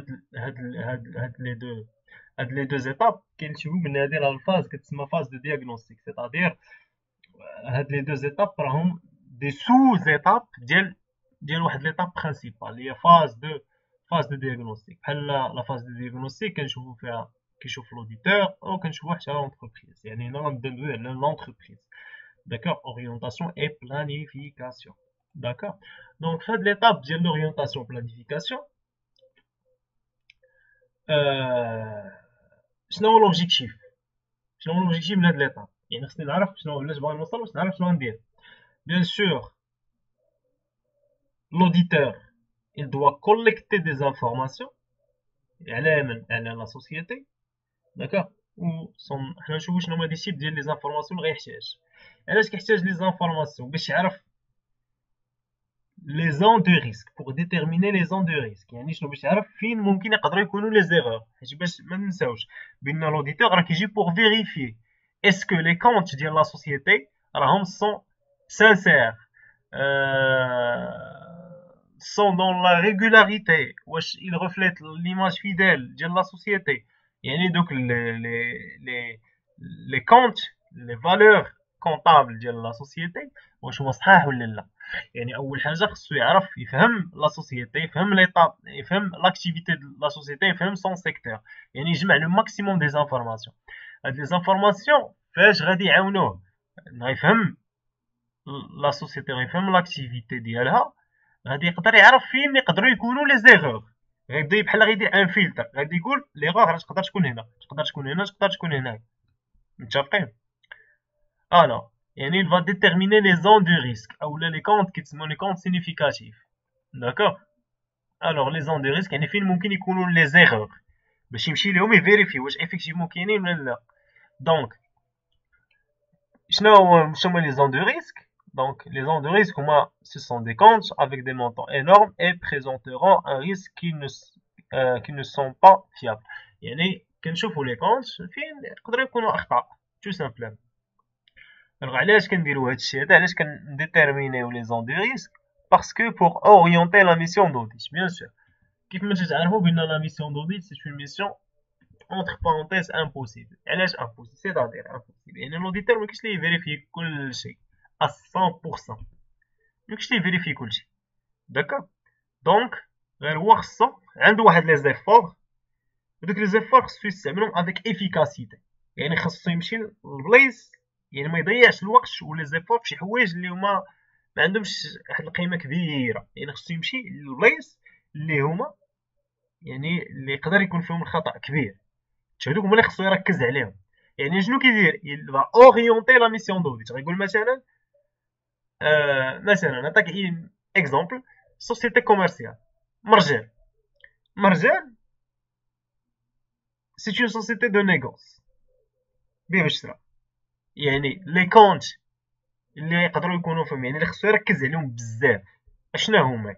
هاد لي دو étapes كاين اللي تيقول بان هادي راه الفاز كتسمى phase de diagnostic c'est-à-dire هاد لي دو زيتاب راهم دي سو زيتاب ديال واحد ليتاب برينسيبال اللي هي فاز دو دياغنوستيك بحال لا فاز دو دياغنوستيك كنشوفو فيها كيشوف لوديتور او كنشوفو حتى لونتربريز يعني هنا غندويو على لونتربريز داكوغ اورينتاسيون اي بلانيفيكاسيون داكوغ دونك في هاد ليتاب ديال لورينتاسيون بلانيفيكاسيون شنو هو لوبجيكتيف من هاد ليتاب يعني خصني نعرف شنو علاش باغي نوصل باش نعرف شنو غندير bien sûr l'auditeur il doit collecter des informations على la société d'accord ou حنا نشوفو شنو هما دي تيب ديال لي زانفورماسيون اللي غيحتاج علاش كيحتاج لي زانفورماسيون باش يعرف لي زون دو ريسك pour déterminer les zones de risque يعني شنو باش يعرف فين ممكن يقدروا يكونوا لي زيرور حيت باش ما ننساوش بان l'auditeur راه كيجي pour vérifier est-ce que les comptes de la société sont sincères, sont dans la régularité, ils reflètent l'image fidèle de la société. Et donc les comptes, les valeurs comptables de la société, واش هما صحاح ولا لا يعني اول حاجه خصو يعرف يفهم لا سوسيتي يفهم ليطاب يفهم لاكتيفيتي دو لا سوسيتي يفهم سون سيكتور يعني يجمع لو ماكسيموم دي زانفورماسيون هاد لي زانفورماسيون فاش غادي يعاونوه انه يفهم لا سوسيتي غيفهم لاكتيفيتي ديالها، غادي يقدر يعرف فين يقدروا يكونوا لي زيغور. غيبدا بحال غيدير ان فلتر، غادي يقول ليغور تقدر تكون هنا، تقدر تكون هنا، تقدر تكون هنا. متفقين؟ الو يعني il va déterminer les zones de risque اولا لي كونط كيتسموا لي كونط سينيفيكاتيف. داكوغ. الوغ لي زون دو ريسك يعني فين ممكن يكونوا لي زيغور باش يمشي لهم يفيريفي واش افيكتيفمون كاينين ولا لا. دونك شنو هما لي زون دو ريسك؟ Donc, les zones de risque, ce sont des comptes avec des montants énormes et présenteront un risque qui ne sont pas fiables. يعني كنشوفوا les comptes فين يقدروا يكونوا أخطاء tout simplement. Alors علاش كنديروا هادشي هذا؟ علاش كنديتيرمينيو les zones de risque؟ Parce que pour orienter la mission d'audit, bien sûr. كيف ما تعرفوا بأن la mission d'audit c'est une mission entre parenthèses impossible. علاش impossible؟ c'est-à-dire impossible. يعني l'auditeur ما كاينش ليه يفيريفي كل شيء à 100%. ماكش ليه يفيريفي كلشي. داكوغ. دونك غير هو خصو عنده واحد لي زيفور، ودوك لي زيفور خصو يستعملهم افيك افيكاسيتي، يعني خصو يمشي للبلايص، يعني ما يضيعش الوقت ولا زيفور فشي حوايج اللي هما ما عندهمش واحد القيمه كبيره. يعني خصو يمشي للبلايص اللي هما يعني اللي يقدر يكون فيهم الخطا كبير، هادوك هما اللي خصو يركز عليهم. يعني شنو كيدير؟ يبغى اورينتي لا ميسيون دوديت. غيقول مثلا نعطيك اكزومبل سوسيتي كوميرسيال مرجان سي اون سوسيتي دو نيغوس بيع وشراء. يعني لي كونت اللي يقدروا يكونوا فيهم يعني اللي خصو يركز عليهم بزاف اشنا هما؟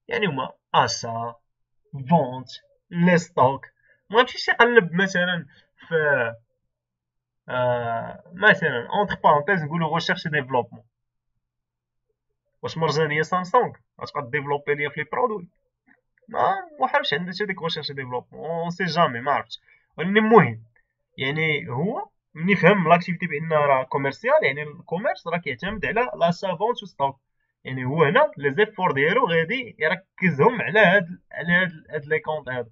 يعني هما اشا فونت لي ستوك. ما يمشيش يقلب مثلا في مثلا اونتر بارونتيز نقولوا ريشيرش ديفلوبمون. واش مرجانيه سامسونج غتبقى ديفلوبي ليا في لي برودوي؟ ما حرفش عندها حتى ديك ريشيرش ديفلوبمون، اون سي جامي، ما عرفتش. ولكن المهم يعني هو ملي فهم لاكتيفيتي بان راه كوميرسيال، يعني الكوميرس راه كيعتمد على لاشا فونت و ستوك. يعني هو هنا لي زيفور ديالو غادي يركزهم على هاد لي كونط هادو،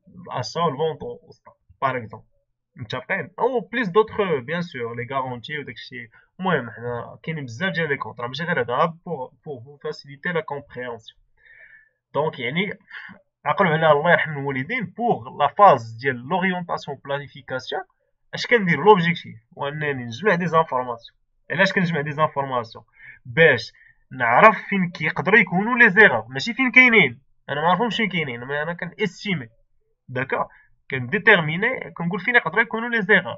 الاشا والفونت و ستوك باغ اكزومبل. متفقين؟ او بليس دوطخ بيان سور لي غارونتي وداكشي. المهم حنا كاينين بزاف ديال لي كونط، راه ماشي غير هذا بور فاسيليتي لا كومبريهنسيون. دونك يعني عقلوا على الله يرحم الوالدين بوغ لا فاز ديال لورينتاسيون بلانيفيكاسيون. اش كندير؟ لوبجيكتيف هو انني نجمع دي زانفورماسيون. علاش كنجمع دي زانفورماسيون؟ باش نعرف فين كيقدروا يكونوا لي زيغور، ماشي فين كاينين. انا ما عارفهمش فين كاينين، انا كان استيمي. داكا كنديتيرميني كنقول فين يقدروا يكونوا لي زيغور.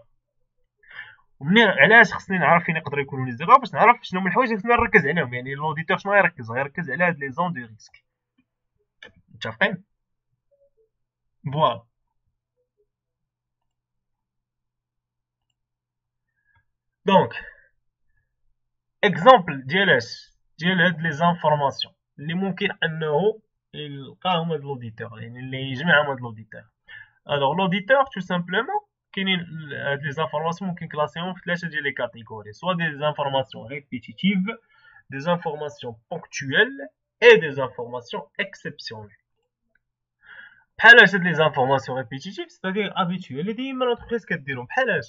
ومنين علاش خصني نعرف فين يقدروا يكونوا لي زيغور؟ باش نعرف شنو هما الحوايج اللي خصني نركز عليهم. يعني لوديتور شنو غيركز على هاد لي زون دو ريسك. متفقين؟ فوالا. دونك اكزومبل ديال هاد لي زانفورماسيون اللي ممكن انه يلقاهم هاد لوديتور، يعني اللي يجمعهم هاد لوديتور. الوغ لوديتور تو سامبلومون كاينين هاد لي زانفورماسيون ممكن كلاسيهم في ثلاثه ديال لي كاتيجوري، سوا دي زانفورماسيون ريبيتيتيف، دي زانفورماسيون بونكتويل اي دي زانفورماسيون اكسبسيونيل. بحال هاد لي زانفورماسيون ريبيتيتيف ستادير ابيتويل اللي ديما لونتربريز كديرهم، بحال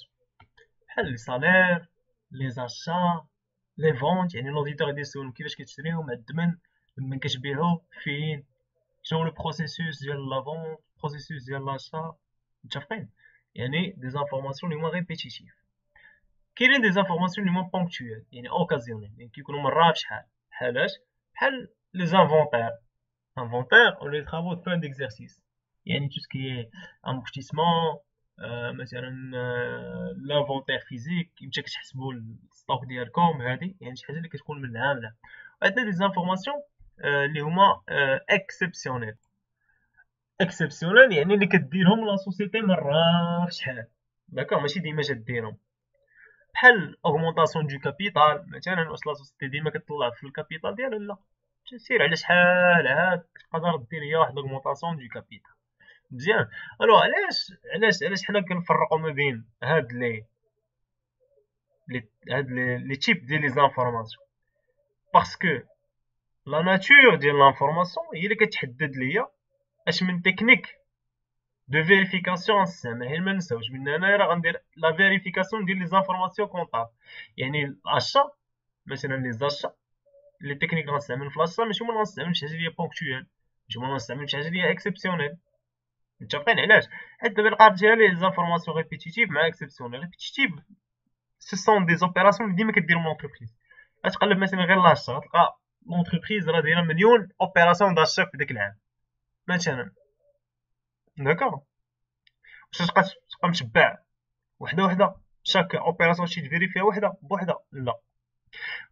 لي سالير، لي زاشا، لي فونت. يعني لوديتور يدير يسولهم كيفاش كتشريهم، الثمن لما كتبيعو فين، شنو لو بروسيسوس ديال لا فونت، بروسيسوس ديال لاشا. متفقين؟ يعني دي زانفورماسيون اللي هما ريبيتيتيف. كاينين دي زانفورماسيون اللي هما بونكتويل، يعني اوكازيونيل، يعني كيكونوا مرة فشحال. بحال لي انفونتير ou les travaux de fin d'exercice. يعني tout ce qui est amortissement، مثلا لافونتير فيزيك، يمشي كتحسبوا الستوك ديالكم هادي، يعني شي حاجه اللي كتكون من العام لعام. وعندنا دي زانفورماسيون اللي هما اكسبسيونيل. يعني اللي كديرهم لا سوسيتي مره في شحال. داكوغ؟ ماشي ديما كديرهم. بحال اوغمونطاسيون دو كابيتال مثلا، واش لا سوسيتي ديما كتطلع في الكابيتال ديالها؟ لا، سير على شحال عاد تقدر دير هي واحد اوغمونطاسيون دو كابيتال. مزيان. الو علاش حنا كنفرقوا ما بين هاد لي تيب ديال لي زانفورماسيون؟ باسكو لا ناتور ديال لانفورماسيون هي اللي كتحدد ليا اش من تكنيك دو فيريفيكاسيون السامع ما نساوش من هنا راه غندير لا فيريفيكاسيون ديال لي زانفورماسيون كونطابل. يعني الاشا مثلا لي زاشا لي تكنيك اللي غنستعمل في الاشا ماشي هما اللي غنستعمل شي حاجه اللي هي بونكتويال، ماشي هما اللي غنستعمل شي حاجه اللي هي اكسبسيونيل. متفقين علاش؟ حيت دابا لقات لي زانفورماسيون ريبيتيتيف مع اكسبسيونيل. ريبيتيتيف سي سون دي زوبيراسيون اللي ديما كديرهم لونتربريز. غتقلب مثلا غير لاشا غتلقى لونتربريز راه دايره مليون اوبيراسيون داشا في داك العام مثلا. داكوغ واش تبقى متبع وحده وحده شاك اوبيراسيون شي تفيريفيها وحده بوحده؟ لا.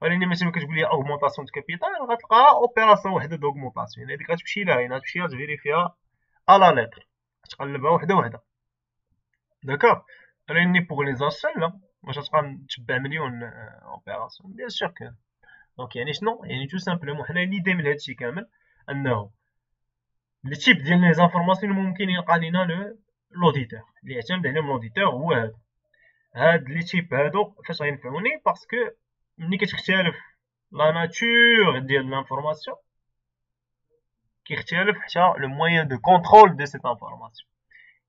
ولكن مثلا كتقول لي اوغمونطاسيون دو كابيتال غتلقى اوبيراسيون وحده دوغمونطاسيون، يعني هذيك غتمشي لها هنا تمشي تفيريفيها الا لتر تقلبها وحده وحده. داكوغ. ولكن بوغ لي زاشا لا، واش غتبقى متبع مليون اوبيراسيون؟ بيان سور كان. دونك يعني شنو يعني تو سامبلومون حنا ليدي من هادشي كامل انه لي تيب ديال لي زانفورماسيون ممكن يلقى لينا لوديتور اللي يعتمد عليهم لوديتور هو هذا. هاد لي تيب هادو فاش غينفعوني باسكو ملي كتختلف لا ناتور ديال لانفورماسيون كيختلف حتى لو موين دو كونترول دو سيت انفورماسيون.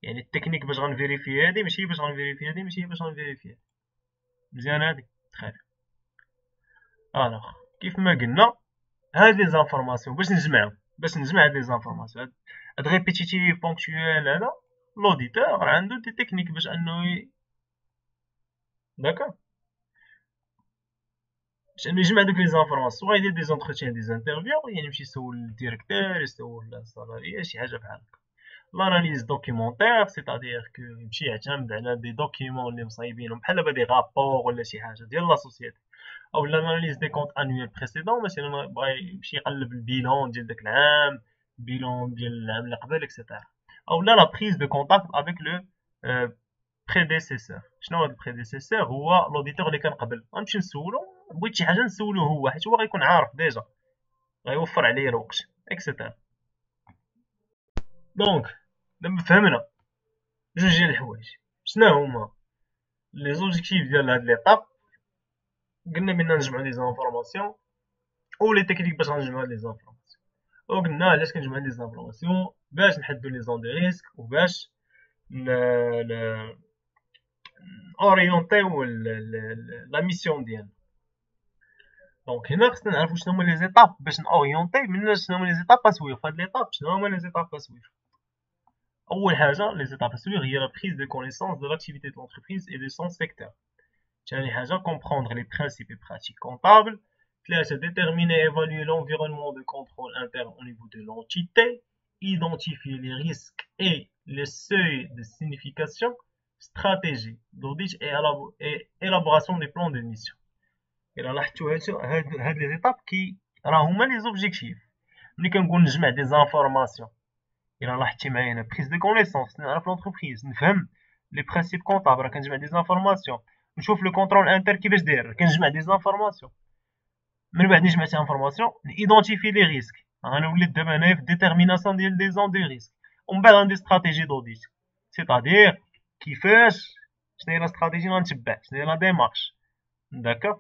يعني التكنيك باش غنفيريفي هادي ماشي باش غنفيريفي هادي ماشي باش غنفيريفي هادي. مزيان هادي تخيل. الوغ كيف ما قلنا هاد لي زانفورماسيون باش نجمعهم باش نجمع هاد لي زانفورماسيون هاد ريبيتيتيف بونكتويال هذا لوديتور عنده دي تكنيك باش انه داكوغ باش انه يجمع دوك لي زانفورماسيون. سوا يدير دي زونتروتيان دي زانترفيو يعني يمشي يسول الديريكتور يسول السالاري شي حاجه بحال هكا. لاناليز دوكيومونتير سيتادير كو يمشي يعتمد على دي دوكيومون اللي مصايبينهم بحال دابا دي رابور ولا شي حاجه ديال لا سوسيتي، او لاناليز دي كونت انويل بريسيدون مثلا بغا يمشي يقلب البيلون ديال داك العام البيلون ديال العام اللي قبل اكسيتيرا. او لا بريز دو كونتاكت افيك لو بريديسيسور. شنو هو البريديسيسور؟ هو لوديتور اللي كان قبل. غنمشي نسولو بغيت شي حاجه نسولو هو حيت هو غيكون عارف ديجا غيوفر عليا الوقت اكسيتيرا. دونك دابا فهمنا جوج ديال الحوايج. شنو هما لي زوبجيكتيف ديال هاد ليطاب؟ قلنا بان نجمعو لي زانفورماسيون او لي تكنيك باش غنجمعو لي زانفورماسيون، وقلنا علاش كنجمعو لي زانفورماسيون باش نحددو لي زون دو ريسك وباش اورينتيو لا ميسيون ديالنا. دونك هنا خصنا نعرفو شنو هما لي زيتاب باش نورينتي من شنو هما لي زيتاب اسويو في هاد ليطاب. شنو هما لي زيتاب اسويو؟ اول حاجه لي زيتاب اسويو هي لا بريز دو كونيسونس دو لاكتيفيتي دو لونتربريز اي دو سون سيكتور. ثاني حاجه comprendre les principes et pratiques comptables. ثلاثه déterminer et évaluer l'environnement de contrôle interne au niveau de l'entité. Identifier les risques et les seuils de signification. Stratégie d'audit et élaboration des plans de mission. الى لاحظتوا هاد لي زيتاب كي راه هما لي زوبجيكتيف. ملي كنقول نجمع دي زانفورماسيون الى لاحظتي معايا هنا بريز دو كونيسونس نعرف لونتربريز نفهم لي برينسيپ كونطابل راه كنجمع دي زانفورماسيون نشوف لو كونترول انتر كيفاش داير كنجمع دي زانفورماسيون. من بعد جمعت انفورماسيون نيدونتيفي لي ريسك. انا وليت دابا هنايا في ديتيرميناسيون ديال دي زون دو ريسك ومن بعد غندير استراتيجي دوديت سيتادير كيفاش شنو هي لا استراتيجي غنتبع شنو هي لا ديمارش. داكوغ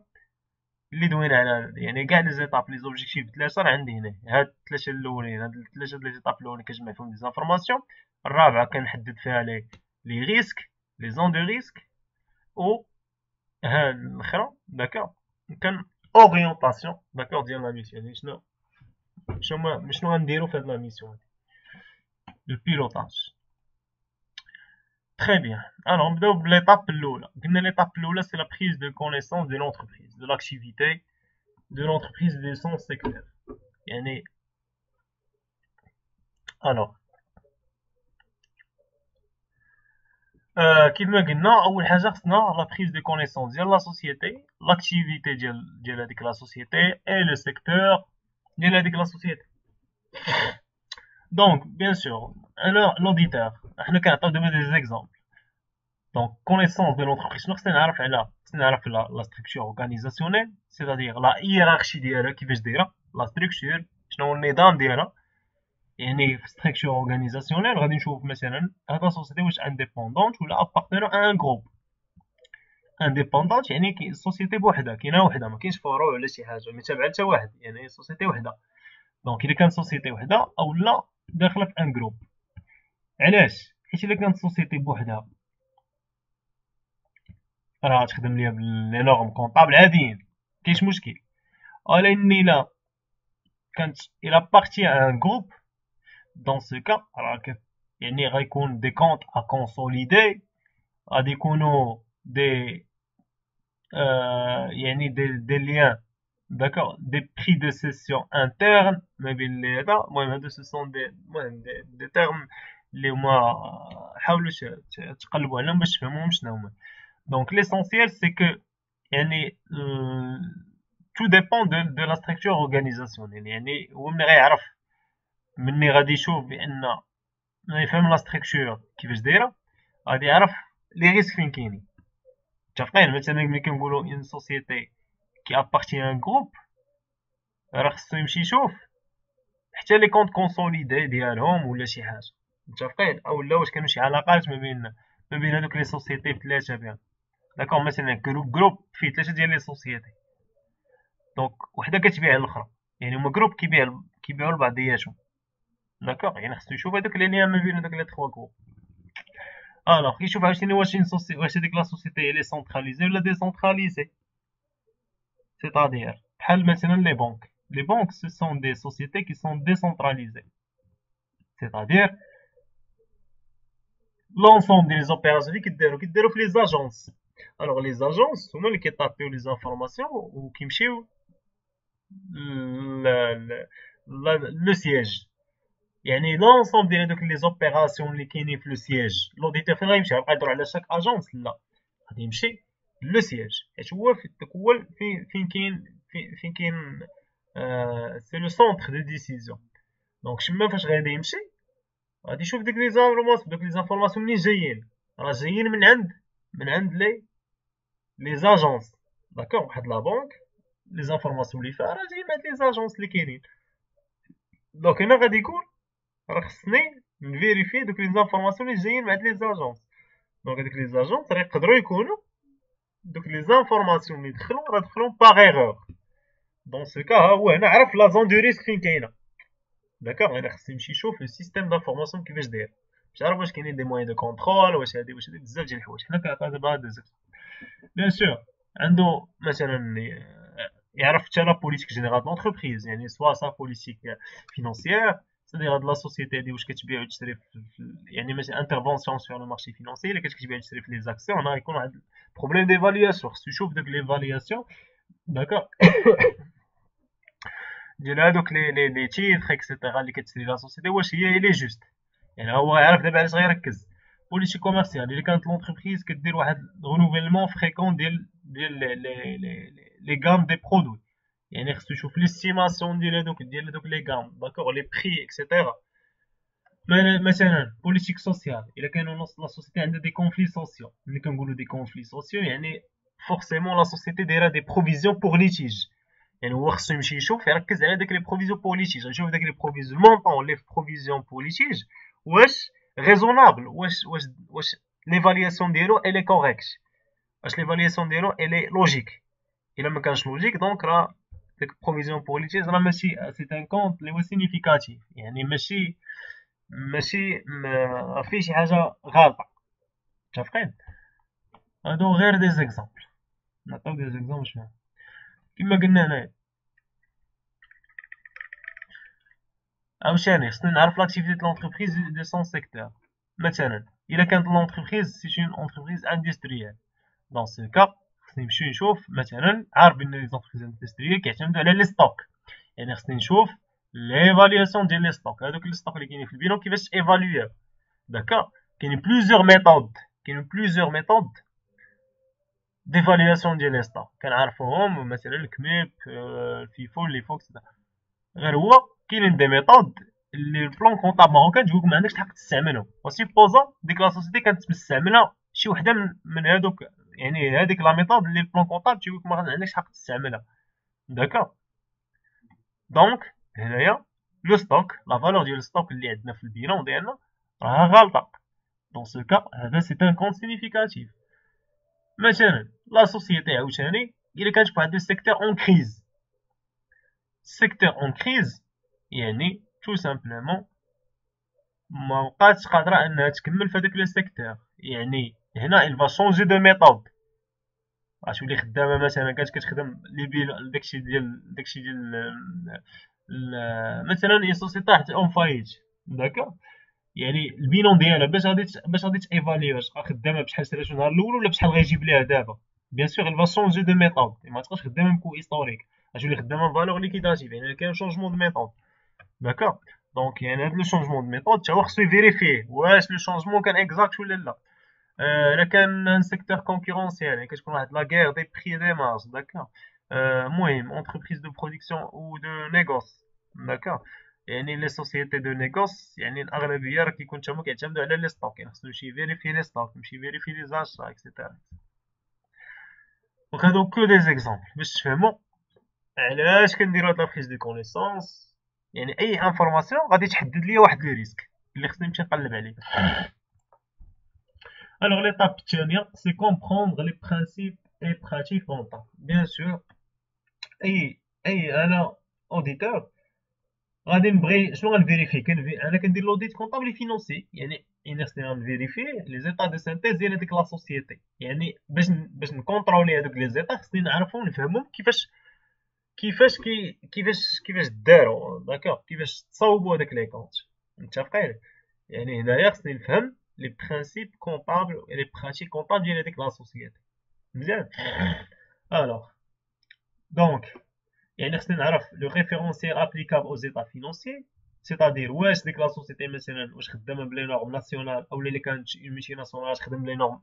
اللي دوينا على يعني كاع لي زيتاب لي زوبجيكتيف ثلاثه راه عندي هنا هاد الثلاثه الاولين هاد الثلاثه لي زيتاب الاولين كنجمع فيهم دي زانفورماسيون. الرابعه كنحدد فيها لي ريسك لي زون دو ريسك و هاد الاخرى داكوغ كان اورينطاسيون داكوغ ديال لا ميسيون يعني شنو غنديرو في هاد لا ميسيون هادي البيلوتاج. Très bien. Alors, on va l'étape l'eau. L'étape l'eau, c'est la prise de connaissance de l'entreprise, de l'activité de l'entreprise de son secteur. Alors, كيما قلنا أول حاجة خصنا la prise de connaissance ديال la société, l'activité ديال هاديك la société et le secteur ديال هاديك la société. Donc, bien sûr, alors l'auditeur, حنا كنعطيو دابا des exemples. Donc, connaissance de l'entreprise, شنو خصنا نعرف على خصنا نعرف la structure organisationnelle, c'est-à-dire la hiérarchie ديالها كيفاش دايره، la structure شنو هو النظام ديالها. يعني في structure organisationnelle غادي نشوف مثلا هاد لا سوسيتي واش انديبوندونت ولا ابارتينون ان جروب. انديبوندونت يعني السوسيتي بوحدها كاينه وحده ما كاينش فروع ولا شي حاجه ما تابعه حتى واحد يعني سوسيتي وحده. دونك الا كانت سوسيتي وحده او لا داخله في ان جروب. علاش؟ حيت الا كانت سوسيتي بوحدها راه تخدم ليا بلي نورم كونطابل عاديين كاينش مشكل، ولكن الا كانت الا بارتي ان جروب دون سو كا راه يعني غيكون دي كونط ا كونسوليدي، غادي يكونوا دي يعني دي ليان داكوغ دي بري دو سيسيون انترن ما بين لي هذا. المهم هادو سو سون المهم دي تيرم اللي هما حاولوا تقلبوا عليهم باش تفهموهم شنو هما. دونك ليسونسيال سي كو يعني tout dépend de la structure organisationnelle. يعني هو ملي غيعرف مني غادي يشوف بان يفهم لا ستركتور كيفاش دايره غادي يعرف لي ريسك فين كاينين. متفقين؟ مثلا ملي كنقولوا اون سوسيتي كي ابارتي ان جروب راه خصو يمشي يشوف حتى لي كونط كونسوليدي ديالهم ولا شي حاجه. متفقين؟ او لا واش كانوا شي علاقات ما بين هذوك لي سوسيتي بثلاثه بهم. داكوغ مثلا جروب فيه ثلاثه ديال لي سوسيتي، دونك وحده كتبيع للاخرى، يعني هما جروب كيبيعوا لبعضياتهم. داكوغ يعني خصو يشوف هذوك لي ليان ما بين هذوك لي تخوا جروب. الوغ كيشوف عاوتاني واش هذيك لا سوسيتي لي سونتراليزي ولا ديسونتراليزي. C'est-à-dire بحال مثلا les banques ce sont des sociétés qui sont décentralisées, c'est-à-dire l'ensemble des opérations اللي كيديروا في les agences. alors les agences هما اللي كيطابيو les informations وكيمشيو le siège. يعني l'ensemble ديال هذوك les opérations اللي كاينين في le siège l'auditeur فين غيمشي غيبقى يدور على chaque agence؟ لا، غادي يمشي لو سياج حيت هو فين كاين سي لو سونتر دو ديسيزيون. دونك تما فاش غادي يمشي غادي يشوف ديك لي زانفورماسيون، دوك لي زانفورماسيون منين جايين؟ راه جايين من عند لي زاجونس. داكوغ واحد لا بنك لي زانفورماسيون اللي فيها راه جايين من عند لي زاجونس اللي كاينين. دونك هنا غادي يكون راه خصني نفيريفي دوك لي زانفورماسيون اللي جايين من عند لي زاجونس. دونك هادوك لي زاجونس راه يقدروا يكونوا دوك لي زانفورماسيون اللي دخلوا باغ ايغور. دون سو كا ها هو هنا عرف لا زون دو ريسك فين كاينه. داكوغ انا خصني نمشي نشوف لو سيستيم دانفورماسيون كيفاش داير باش نعرف واش كاينين دي موان دو كونترول، واش هادي بزاف ديال الحوايج. حنا كنعطيو دابا هاد بيان سور عنده مثلا يعرف حتى لا بوليتيك جينيرال دونتربريز، يعني سوا سا بوليتيك فينونسيير سيدير هاد لا سوسيتي هادي واش كتبيع وتشري يعني مثلا انترفونسيون سور لو مارشي فينونسي. الا كتبيع وتشري في لي زاكسيون راه يكون واحد بروبليم ديفالياسيون، خصو يشوف داك ليفالياسيون داكوغ ديال هادوك لي تيتر اكسيتيرا اللي كتشري لا سوسيتي واش هي لي جوست. يعني هو يعرف دابا علاش غيركز بوليتيك كوميرسيال. الا كانت لونتربريز كدير واحد رونوفيلمون فريكون ديال لي غام دي برودوي، يعني خصو يشوف ليستيماسيون ديال هادوك لي غام داكوغ لي بري اكسيتيرا. مثلا بوليتيك سوسيال الا كانوا لا سوسيتي عندها دي كونفلي سوسيو. ملي كنقولوا دي كونفلي سوسيو يعني فورسيمون لا سوسيتي دايره دي بروفيزيون بور ليتيج، يعني هو خصو يمشي يشوف يركز على داك لي بروفيزيون بور ليتيج، نشوف داك لي بروفيزيون مونطون لي بروفيزيون بور ليتيج واش ريزونابل، واش ليفالياسيون ديالو الي كوريكت، واش ليفالياسيون ديالو الي لوجيك. الا ما كانش لوجيك دونك راه ديك بروفيزيون بور ليتيج راه ماشي سي ان كونط اللي هو سينيفيكاتيف، يعني ماشي فيه شي حاجه غالطه. متفقين؟ هادو غير دي زيكزامبل، نعطيو دي زيكزامبل شنو كما قلنا هنايا. عاوتاني خصنا نعرف لاكتيفيتي د لونتربريز دو سون سيكتور. مثلا الا كانت لونتربريز سي اون اونتربريز اندستريال، دون سو كا خصني نمشي نشوف مثلا عارف بان لي زونتربريز اندستريال كيعتمدوا على لي ستوك، يعني خصني نشوف ليفالياسيون ديال لي ستوك، هادوك لي ستوك اللي كاينين في البيلون كيفاش ايفاليوه. داكا كاينين بليزيور ميثود ديفالياسيون ديال لي ستوك كنعرفوهم، مثلا الكميب الفيفو لي فوكس. غير هو كاينين دي ميثود اللي البلان كونطابل ماروكان تقولك ما عندكش الحق تستعملهم، وسيبوزا ديك لا سوسيتي كانت مستعمله شي وحده من هادوك، يعني هذيك لا ميثود اللي البلان كونطابل تيقولك ما عندكش الحق تستعملها. داكا دونك هنايا لو ستوك لا فالور ديال الستوك اللي عندنا في البيلون ديالنا راه غالطه. دون سو كا هذا سي ان كونت سينيفيكاتيف. مثلا لا سوسيتي عاوتاني الا كانت فواحد السيكتور اون كريز، secteur en crise يعني tout simplement ما بقاتش قادره انها تكمل في هذاك لو سيكتور. يعني هنا il va changer de méthode، غتولي خدامه مثلا كانت كتخدم لي بيل داكشي ديال مثلا اي سوسيتي حتى اون فايت. داكا يعني البيلون ديالها باش غادي تايفالي واش خدامه بشحال سالات النهار الاول ولا بشحال غيجيب ليها دابا. بيان سور il va changer de méthode، ما تبقاش خدامه بكو هيستوريك، غتولي خدامه فالور ليكيتاتيف، يعني كاين شونجمون دو ميثود. داكا دونك يعني هاد لو شونجمون دو ميثود تا هو خصو يفيريفيه واش لو شونجمون كان اكزاكت ولا لا. الا كان ان سيكتور كونكورونسيال يعني كتكون واحد لا غير دي بري دي مارج. داكا المهم اونتربريز دو برودكسيون او دو نيغوس. داكا يعني لي سوسيتي دو نيغوس يعني الاغلبيه راه كيكون تما كيعتمدوا على لي ستوك، يعني خصو يمشي يفيريفي لي ستوك، يمشي يفيريفي لي زاشا اكسيتيرا. دونك هادو كو دي زيكزامبل باش تفهموا علاش كنديرو هاد لا بريز دو كونيسونس. يعني اي انفورماسيون غادي تحدد ليا واحد لو ريسك اللي خصني نمشي نقلب عليه. Alors l'étape الثانية c'est comprendre les principes et pratiques comptables. Bien sûr انا auditeur غادي نبغي شنو غنفيريفي. انا كندير لوديت كونطابل فينونسي، يعني خصني غنفيريفي لي زيتا دو سانتيز ديال هذيك لا سوسيتي. يعني باش نكونطرولي هذوك لي زيتا خصني نعرفهم نفهمهم كيفاش داروا. داكوغ كيفاش تصاوبوا هذاك لي كونط. متفقين؟ يعني هنايا خصني نفهم لي برينسيپ كونطابل و لي براتيك كونطابل ديال هذيك لا سوسيتي. مزيان. الوغ دونك يعني خصني نعرف لو ريفيرونسيال ابليكابل او زيتا فينونسي، سيتادير واش ديك لا سوسيتي مثلا واش خدامه بلي نورم ناسيونال اولا اللي كانت ماشي ناسيونال تخدم بلي نورم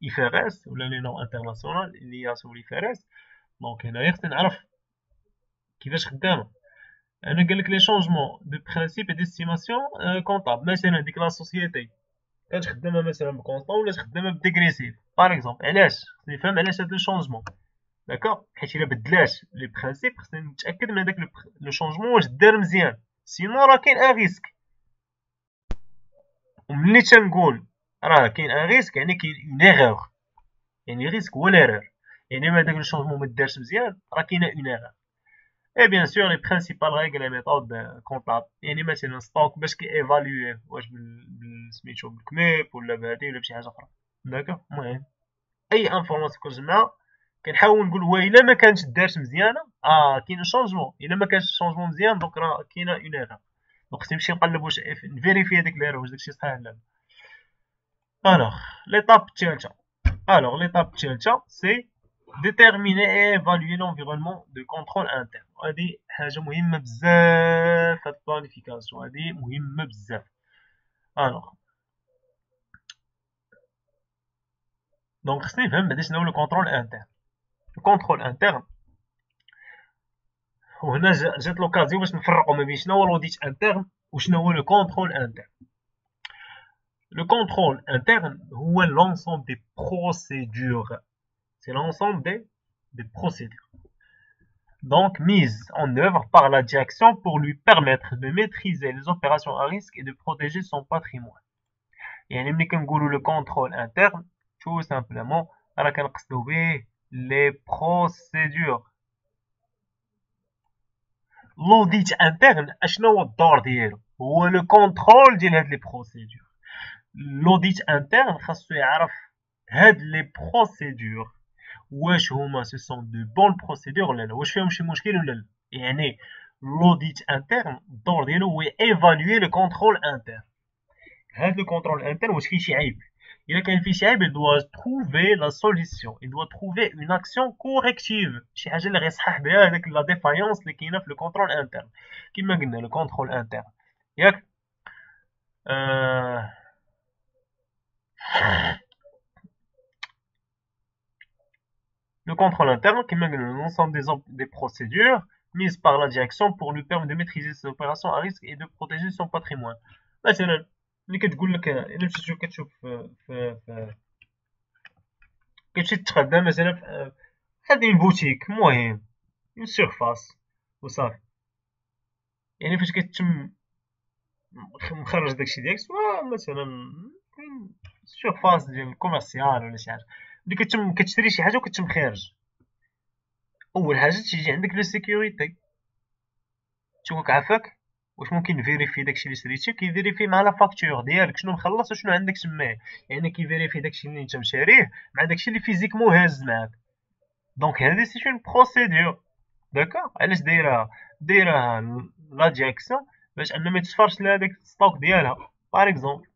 اف ار اس ولا لي نورم انترناسيونال اللي هي سول اف ار اس. دونك هنايا خصني نعرف كيفاش خدامه. انا قالك لي شونجمون دو برينسيپ ديستيماسيون كونطابل. مثلا ديك لا سوسيتي كانت خدامه مثلا بكونطون ولا خدامه بديغريسيف باغ اكزومبل. علاش خصني نفهم علاش هاد لو شونجمون. داكوغ حيت الا بدلات لي برينسيپ خصني نتاكد من هذاك لو شونجمون واش دار مزيان، سينو راه كاين ان ريسك. وملي تنقول راه كاين ان ريسك يعني كاين اون ايرور، يعني ريسك هو ليرور. يعني ما داك لو شونجمون ما دارش مزيان راه كاينه اون ايرور. اي بيان سور لي برينسيبال ريغل لي ميثود كونطابل يعني مثلا ستوك باش كييفالويه واش سميتو بالكميب ولا بهادي ولا بشي حاجه اخرى. داكوغ المهم اي انفورماسيون كنجمعها كنحاول نقول هو الا ما كانتش دارت مزيانه كاين شونجمون، الا ما كانش شونجمون مزيان دونك راه كاينه اون ايرور. دونك خصني نمشي نقلب واش نفيريفي هذيك الايرور واش داكشي صحيح ولا لا. الوغ ليطاب الثالثه سي déterminer et évaluer l'environnement de contrôle interne. هذه حاجه مهمه بزاف. هاد البلانيفيكاسيون هذه مهمه بزاف. الوغ دونك خصني نفهم بعدا شنو هو لو كونترول انترن. الكونترول انترن وهنا جات لوكازيون باش نفرقوا ما بين شنو هو لوديت انترن وشنو هو لو كونترول انترن. Le contrôle interne هو l'ensemble des procédures. C'est l'ensemble des procédures. Donc mise en œuvre par la direction pour lui permettre de maîtriser les opérations à risque et de protéger son patrimoine. يعني ملي كنقولوا le contrôle interne tout simplement راه كنقصدوا به les procédures. l'audit interne اشنو هو الدور ديالو؟ هو لو كونترول ديال هاد لي بروسيدور. l'audit interne خاصو يعرف هاد لي بروسيدور واش هما سو سون دو بون بروسيدور ولا لا، واش فيهم شي مشكل ولا لا. يعني l'audit interne الدور ديالو هو ايفالوي لو كونترول انترن. هاد لو كونترول انترن واش فيه شي عيب، الا كان فيه شي عيب il doit trouver la solution, il doit trouver une action corrective، شي حاجه اللي غيصحح بها هذاك لا ديفايونس اللي كاينه في لو كونترول انترن. كما قلنا لو كونترول انترن ياك le contrôle interne qui mène l'ensemble des procédures mises par la direction pour lui permettre de maîtriser ses opérations à risque et de protéger son patrimoine. مثلا ملي كتقول لك الا مشيتو كتشوف كتمشي تتخدى مثلا في هذه البوتيك المهم اون سيرفاس وصافي. يعني فاش كتم مخرج داكشي ديالك سواء مثلا سيرفاس ديال كوميرسيال ولا شي حاجه، ملي كتم كتشري شي حاجه وكتم خارج اول حاجه تيجي عندك لو سيكوريتي تشوفك عافاك واش ممكن يفيريفي داكشي اللي شريتي، كيفيريفي مع لا فاكتور ديالك شنو مخلص وشنو عندك تماه، يعني كيفيريفي داكشي اللي انت مشاريه مع داكشي اللي فيزيكمون هاز معاك. دونك هذه سي اون بروسيدور. داكوغ، علاش دايرها لا ديريكسيون باش ان ما يتشفرش لها داك الستوك ديالها باغ اكزومبل.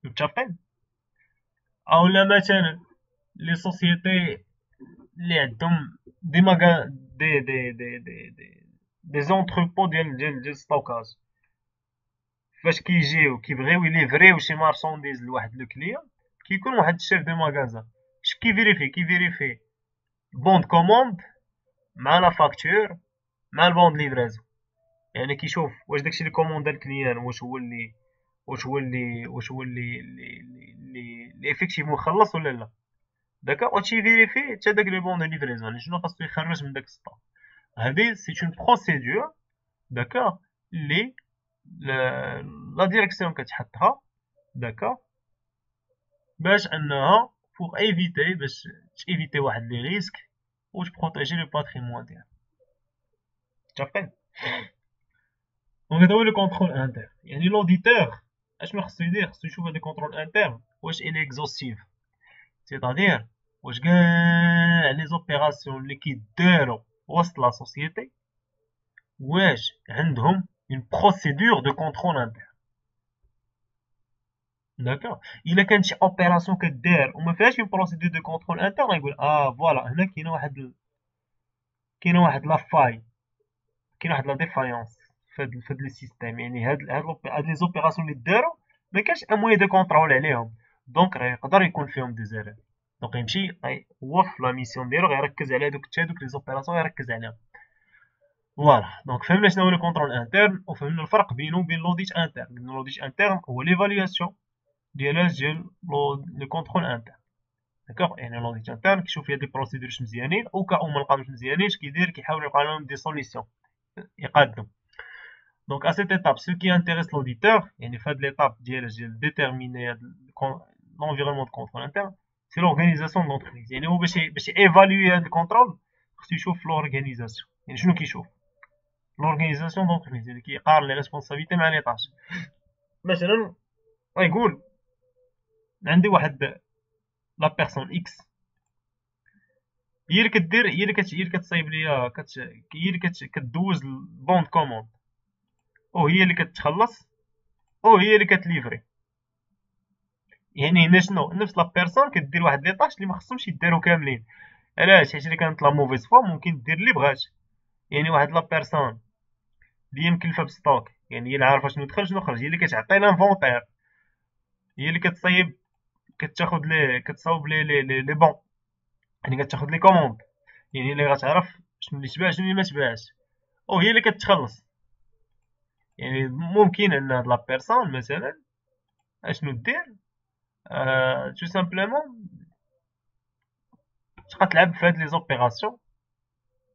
متفقين؟ اولا مثلا لي سوسيتي اللي عندهم دي ماغا دي زونتروبو ديال ستوكاج، فاش كيجيو كيبغيو يليفريو شي مارشانديز لواحد لو كليون، كيكون واحد الشيف دو ماغازان اش كيفيريفي بون دو كوموند مع لا فاكتور مع البون دو ليفرازون، يعني كيشوف واش داكشي اللي كوموندا الكليان واش هو اللي افيكتيفمون خلص ولا لا. داكوغ، وتشي فيريفي حتى داك لو بون دو ليفريزون يعني شنو خاصو يخرج من داك السطور. هادي سي اون بروسيدور داكوغ اللي لا ديريكسيون كتحطها داكوغ باش انها بوغ ايفيتي باش تيفيتي واحد لي ريسك و تبروتيجي لو باتريمون ديالك. متفقين؟ دونك هذا هو لو كونترول انترن. يعني لوديتور اشنو خصو يدير؟ خصو يشوف هاد الكونترول انترن واش الي اكزوستيف، سيتادير واش كاع لي زوبيراسيون اللي كيدارو وسط لا سوسيتي واش عندهم اون بروسيدور دو كونترول انترن. داكوغ، الا كانت شي اوبيراسيون كدار وما فيهاش اون بروسيدور دو كونترول انترن غيقول فوالا هنا كاينه واحد لا فاي، كاينه واحد لا ديفايونس فهاد لو سيستيم، يعني هاد لي زوبيراسيون اللي دارو ما كانش ان موي دو كونترول عليهم، دونك راه يقدر يكون فيهم دي زيرور. دونك يمشي هو في لا ميسيون ديالو غيركز على هادوك لي زوبيراسيون غيركز عليهم. فوالا، دونك فهمنا شنو هو لو كونترول انترن وفهمنا الفرق بينه وبين لوديت انترن. لوديت انترن هو ليفالياسيون ديال لو كونترول انترن. داكوغ، يعني لوديت انترن كيشوف فيها دي بروسيدور واش مزيانين او كا ما لقاوش مزيانين كيدير كيحاول يلقى لهم دي سوليسيون يقادهم. Donc à cette étape, ce qui intéresse l'auditeur, يعني في هاد l'étape ديال déterminer l'environnement de contrôle interne, c'est l'organisation de l'entreprise. يعني هو باش évaluer هاد الكونترول خصو يشوف l'organisation. يعني شنو كيشوف؟ l'organisation d'entreprise، يعني كيقارن لي ريسبونسابيلتي مع لي طاش. مثلا غيقول عندي واحد لا بيرسون اكس هي اللي كدير هي اللي كتصايب ليا هي اللي كدوز البون كوموند وهي اللي كتخلص وهي اللي كتليفري. يعني هنا شنو نفس لا بيرسون كدير واحد لي طاش اللي ما خصهمش يدارو كاملين. علاش؟ حيت اللي كانت لا موفيز فوا ممكن دير اللي بغات. يعني واحد لا بيرسون اللي هي مكلفه بستوك، يعني هي اللي عارفه شنو دخل شنو خرج، هي اللي كتعطي لانفونتير، هي اللي كتصايب كتصاوب لي بون، يعني كتاخد لي كوموند، يعني اللي غتعرف شنو اللي تباع شنو اللي ما تباعش، وهي اللي كتخلص. يعني ممكن ان هاد لا بيرسون مثلا اشنو دير تو سامبلومون تبقى تلعب في هاد لي زوبيراسيون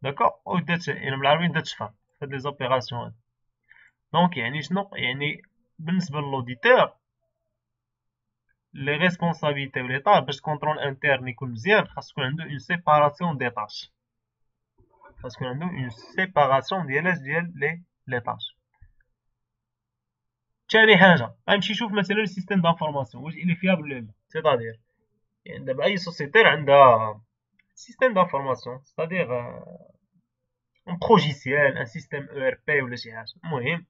داكوغ ودات يعني بالعربي بدات تشفر في هاد لي زوبيراسيون هادي. دونك يعني شنو يعني بالنسبه للوديتور لي ريسبونسابيلتي ولي طاش باش كونترول انترن يكون مزيان خاص تكون عنده اون سيباراسيون دي طاش، خاص تكون عنده اون سيباراسيون ديال لي طاش. ثاني حاجه غنمشي نشوف مثلا السيستيم دانفورماسيون واش الي فيابل ولا لا. سيتادير يعني دابا اي سوسيتي عندها سيستيم دانفورماسيون، سيتادير un progiciel, un système ERP ولا شي حاجة، المهم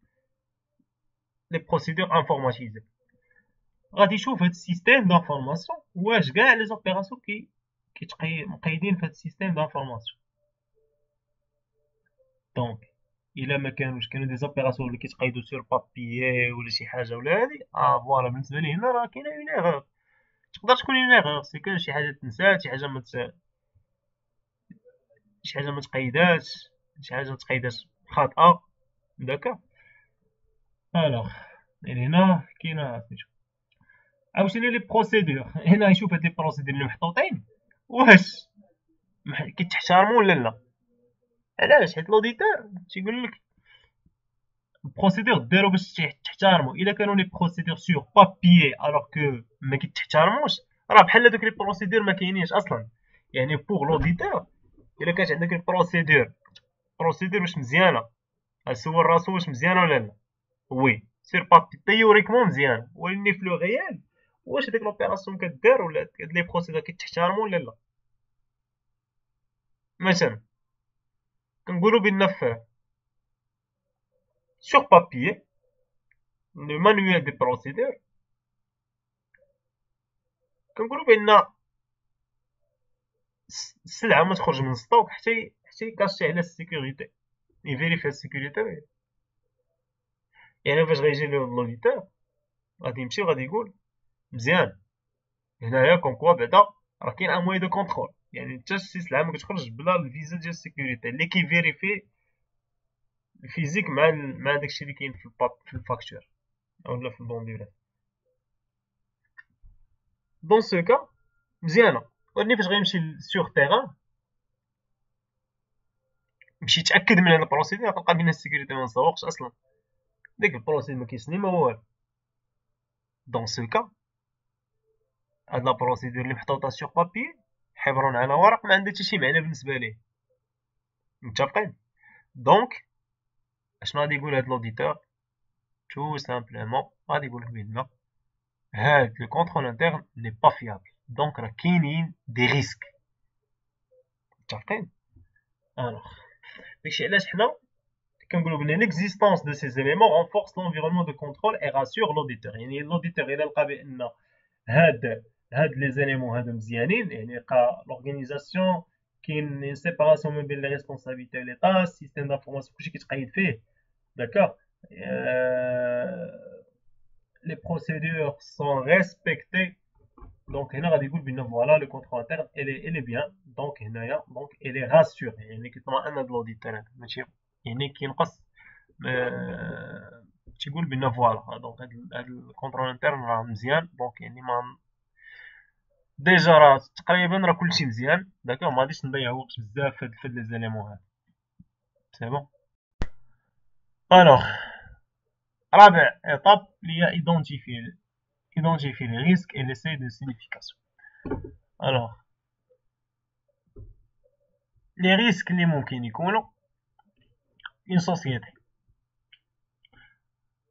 لي بروسيدور انفورماتيزي. غادي يشوف هاد السيستيم دانفورماسيون واش كاع لي زوبيراسيون مقيدين في هاد السيستيم دانفورماسيون. دونك الا ما كانوا دي زوبيراسيون اللي كيتقيدوا سور بابيي ولا شي حاجه ولا هادي فوالا بالنسبه لي هنا راه كاينه اون ايغور. تقدر تكون اون ايغور سي كو شي حاجه تنسات، شي حاجه ما تقيداتش، شي حاجه تقيدات خاطئه. داكا الوغ يعني هنا كاينه سميتو عاوتاني لي بروسيدور. هنا يشوف هاد لي بروسيدور اللي محطوطين واش كيتحترموا ولا لا. علاش؟ حيت لوديتور تيقول لك البروسيدور داروا باش تحترموا. الا كانوا لي بروسيدور سور بابيي الوغ كو ما كيتحترموش راه بحال هادوك لي بروسيدور ما كاينينش اصلا. يعني بوغ لوديتور الا كانت عندك بروسيدور واش مزيانه سول راسو واش مزيان ولا لا. وي سير بابي تيوريكمون مزيان، ولكن في لو ريال واش هاديك لوبيراسيون كدار ولا هاد لي بروسيدور كيتحترموا ولا لا. مثلا كنقولوا بان في sur papier le manuel des procédures كنقولوا بان السلعه ما تخرج من الستوك حتى يكاشي على السيكوريتي، يفيريفي السيكوريتي. يعني فاش غيجي لوديتور غادي يمشي وغادي يقول مزيان هنايا كون كوا بعدا راه كاين ان موي دو كونترول، يعني حتى شي سلعه ما كتخرج بلا الفيزا ديال السيكوريتي اللي كيفيريفي الفيزيك مع داكشي اللي كاين في الفاكتور اولا في البونديرات. دون سو كا مزيانه، ولكن فاش غيمشي سيغ تيران يمشي يتاكد من هاد البروسيدور غتلقى بان السيكوريتي ما مسوقش اصلا، ديك البروسيدور ما كيسني ما والو. دون سو كا هاد لا بروسيدور اللي محطوطه سيغ بابي حبرون على ورق ما عندها حتى شي معنى بالنسبه ليه. متفقين؟ دونك اشنو غادي يقول هاد لوديتور؟ تو سامبلومون غادي يقول لك بان هاد لو كونترول انترن ني با فيابل، دونك راه كاينين دي ريسك. متفقين؟ الوغ داكشي علاش حنا كنقولوا بان ليكزيستونس دو سي زيليمون رونفورس لونفيرونمون دو كونترول اي راسور لوديتور. يعني لوديتور الى لقى بان هاد لي زيليمون هادو مزيانين، يعني لقى لورغانيزاسيون كاين اون سيباراسيون ما بين لي ريسبونسابيلتي و ليطا، السيستيم دانفورماسيون كلشي كيتقيد فيه، داكوغ، les procédures sont respectées. Donc هنا غادي يقول بان فوالا لو كونترول انترن elle est bien. دونك هنايا دونك elle est rassurée، يعني كيطمئن هاد لوديتور ماشي يعني كينقص تيقول بان فوالا دونك هاد الكونترول انترن راه مزيان. دونك يعني ما ديجا راه تقريبا راه كلشي مزيان، داكوغ، ما غاديش نضيع وقت بزاف في هاد لي زيليمون هاد. سي بون. الوغ رابع étape اللي هي identifier les risques et l'essai de signification. Alors les risques اللي ممكن يكونوا une société،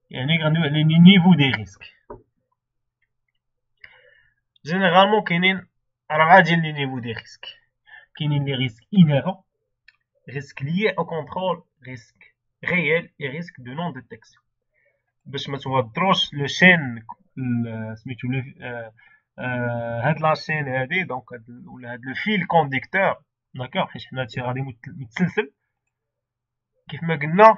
يعني غندوي على لي نيفو دي ريسك. جينيرالمون كاينين 4 ديال لي نيفو دي ريسك. كاينين لي ريسك inhérents، ريسك lié au contrôle، ريسك réel et risque de non détection. باش ما توضروش لو شين سميتو هاد لاشين هادي، دونك ولا هاد لو فيل كونديكتور، داكوغ، حيت حنا هادشي غادي متسلسل كيف ما قلنا.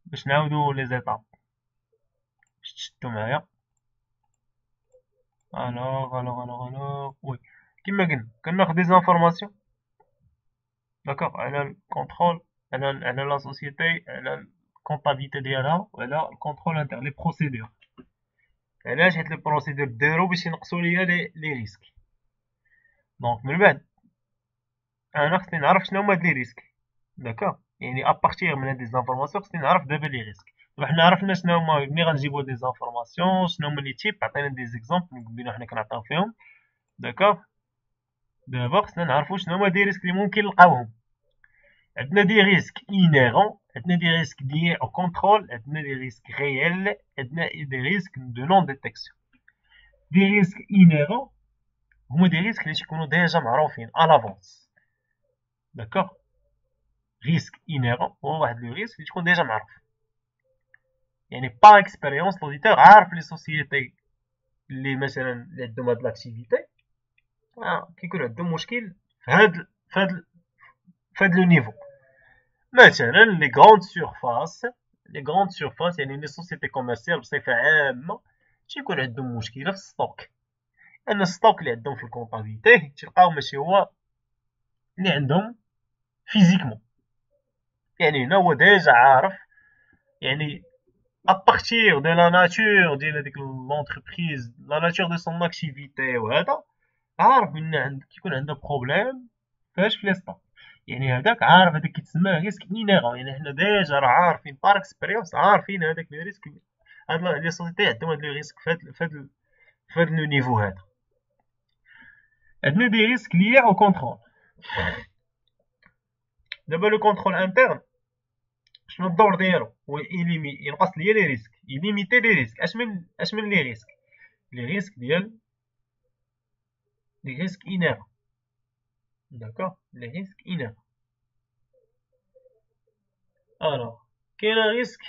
باش نعاودو لي زيتاب باش تشدو معايا. الوغ وي كيما قلنا كناخد دي زانفورماسيون، داكوغ، على الكونترول، على لا سوسيتي، على الكونطابيلتي ديالها، وعلى الكونترول انتر لي بروسيدور. علاش؟ حيت لي بروسيدور دارو باش ينقصوا ليا لي ريسك. دونك من بعد انا خصني نعرف شنو هما هاد لي ريسك، داكوغ، يعني ابارتيغ من هاد لي زانفورماسيون خصني نعرف دابا لي ريسك. دابا حنا عرفنا شنو هما ملي غنجيبو دي زانفورماسيون، شنو هما لي تيب، عطينا دي زيكزامبل بينا حنا كنعطيو فيهم، داكوغ. دابا خصنا نعرفو شنو هما دي ريسك اللي ممكن نلقاوهم. عندنا دي ريسك inhérents، عندنا دي ريسك liés au contrôle، عندنا دي ريسك réels، عندنا دي ريسك de non détection. دي ريسك inhérents هما دي ريسك اللي تيكونوا ديجا معروفين à l'avance، داكوغ. ريسك inhérent هو واحد لو ريسك اللي تكون ديجا معروف، يعني با اكسبيريونس لوديتور عارف لي سوسيتي اللي مثلا اللي عندهم هاد لاكتيفيتي كيكون عندهم مشكل في هاد لو نيفو. مثلا لي غروند سيرفاس يعني لي سوسيتي كوميرسيال بصفه عامه تيكون عندهم مشكله في الستوك، لان الستوك اللي عندهم في الكونطابيلتي تلقاو ماشي هو اللي عندهم فيزيكمون. يعني هنا هو ديجا عارف، يعني ابارتيغ دو لا ناتور ديال هاديك لونتربريز، لا ناتور دو سون اكتيفيتي، وهذا عارف بان كيكون عندها بروبليم فاش في لي ستوك. يعني هذاك عارف، هذاك كيتسمى ريسك انيرون، يعني حنا ديجا راه عارفين بار اكسبيريونس، عارفين هذاك لي ريسك، هاد لي سوسيتي عندهم هاد لي ريسك في هاد لو نيفو هذا. عندنا دي ريسك ليا او كونترول. دابا لو كونترول انترن شنو الدور ديالو؟ هو ينقص ليا لي ريسك، يليميتي لي ريسك. اش من لي ريسك؟ لي ريسك ديال لي ريسك انيرون. داكوغ، لي ريسك انيرون. الوغ كاين ان ريسك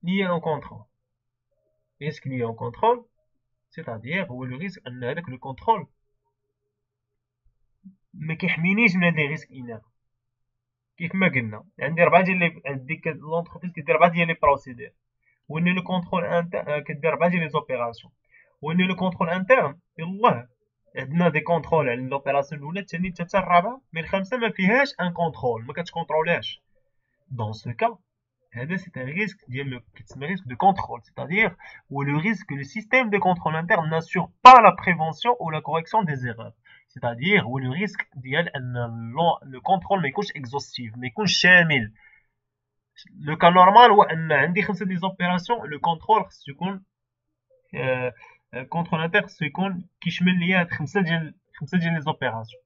lié au contrôle. Risque lié au contrôle, c'est-à-dire هو لو ريسك ان هذاك لو كونترول ما كيحمينيش من هاد لي ريسك انيرون. كيف ما قلنا عندي 4 ديال ديك لونتربريز كدير 4 ديال لي بروسيدور، وان لو كونترول كدير 4 ديال لي زوبيراسيون، وان لو كونترول انترن يلاه عندنا دي كونترول على لوبيراسيون الاولى الثانيه الثالثه الرابعه، مي الخامسه ما فيهاش ان كونترول، ما كتكونترولهاش. دون سو كا هذا سي ان ريسك ديال كيتسمى ريسك دو كونترول، c'est-à-dire où le risque que le système de contrôle interne n'assure pas la prévention ou la correction des erreurs. c'est-à-dire où le risque ديال ان le contrôle ما يكونش exhaustif، ما يكونش شامل. لو كان نورمال هو ان عندي 5 دي زوبيراسيون، لو كونترول خصو يكون كونترول انتر خصو يكون كيشمل ليا هاد 5 ديال لي زوبيراسيون.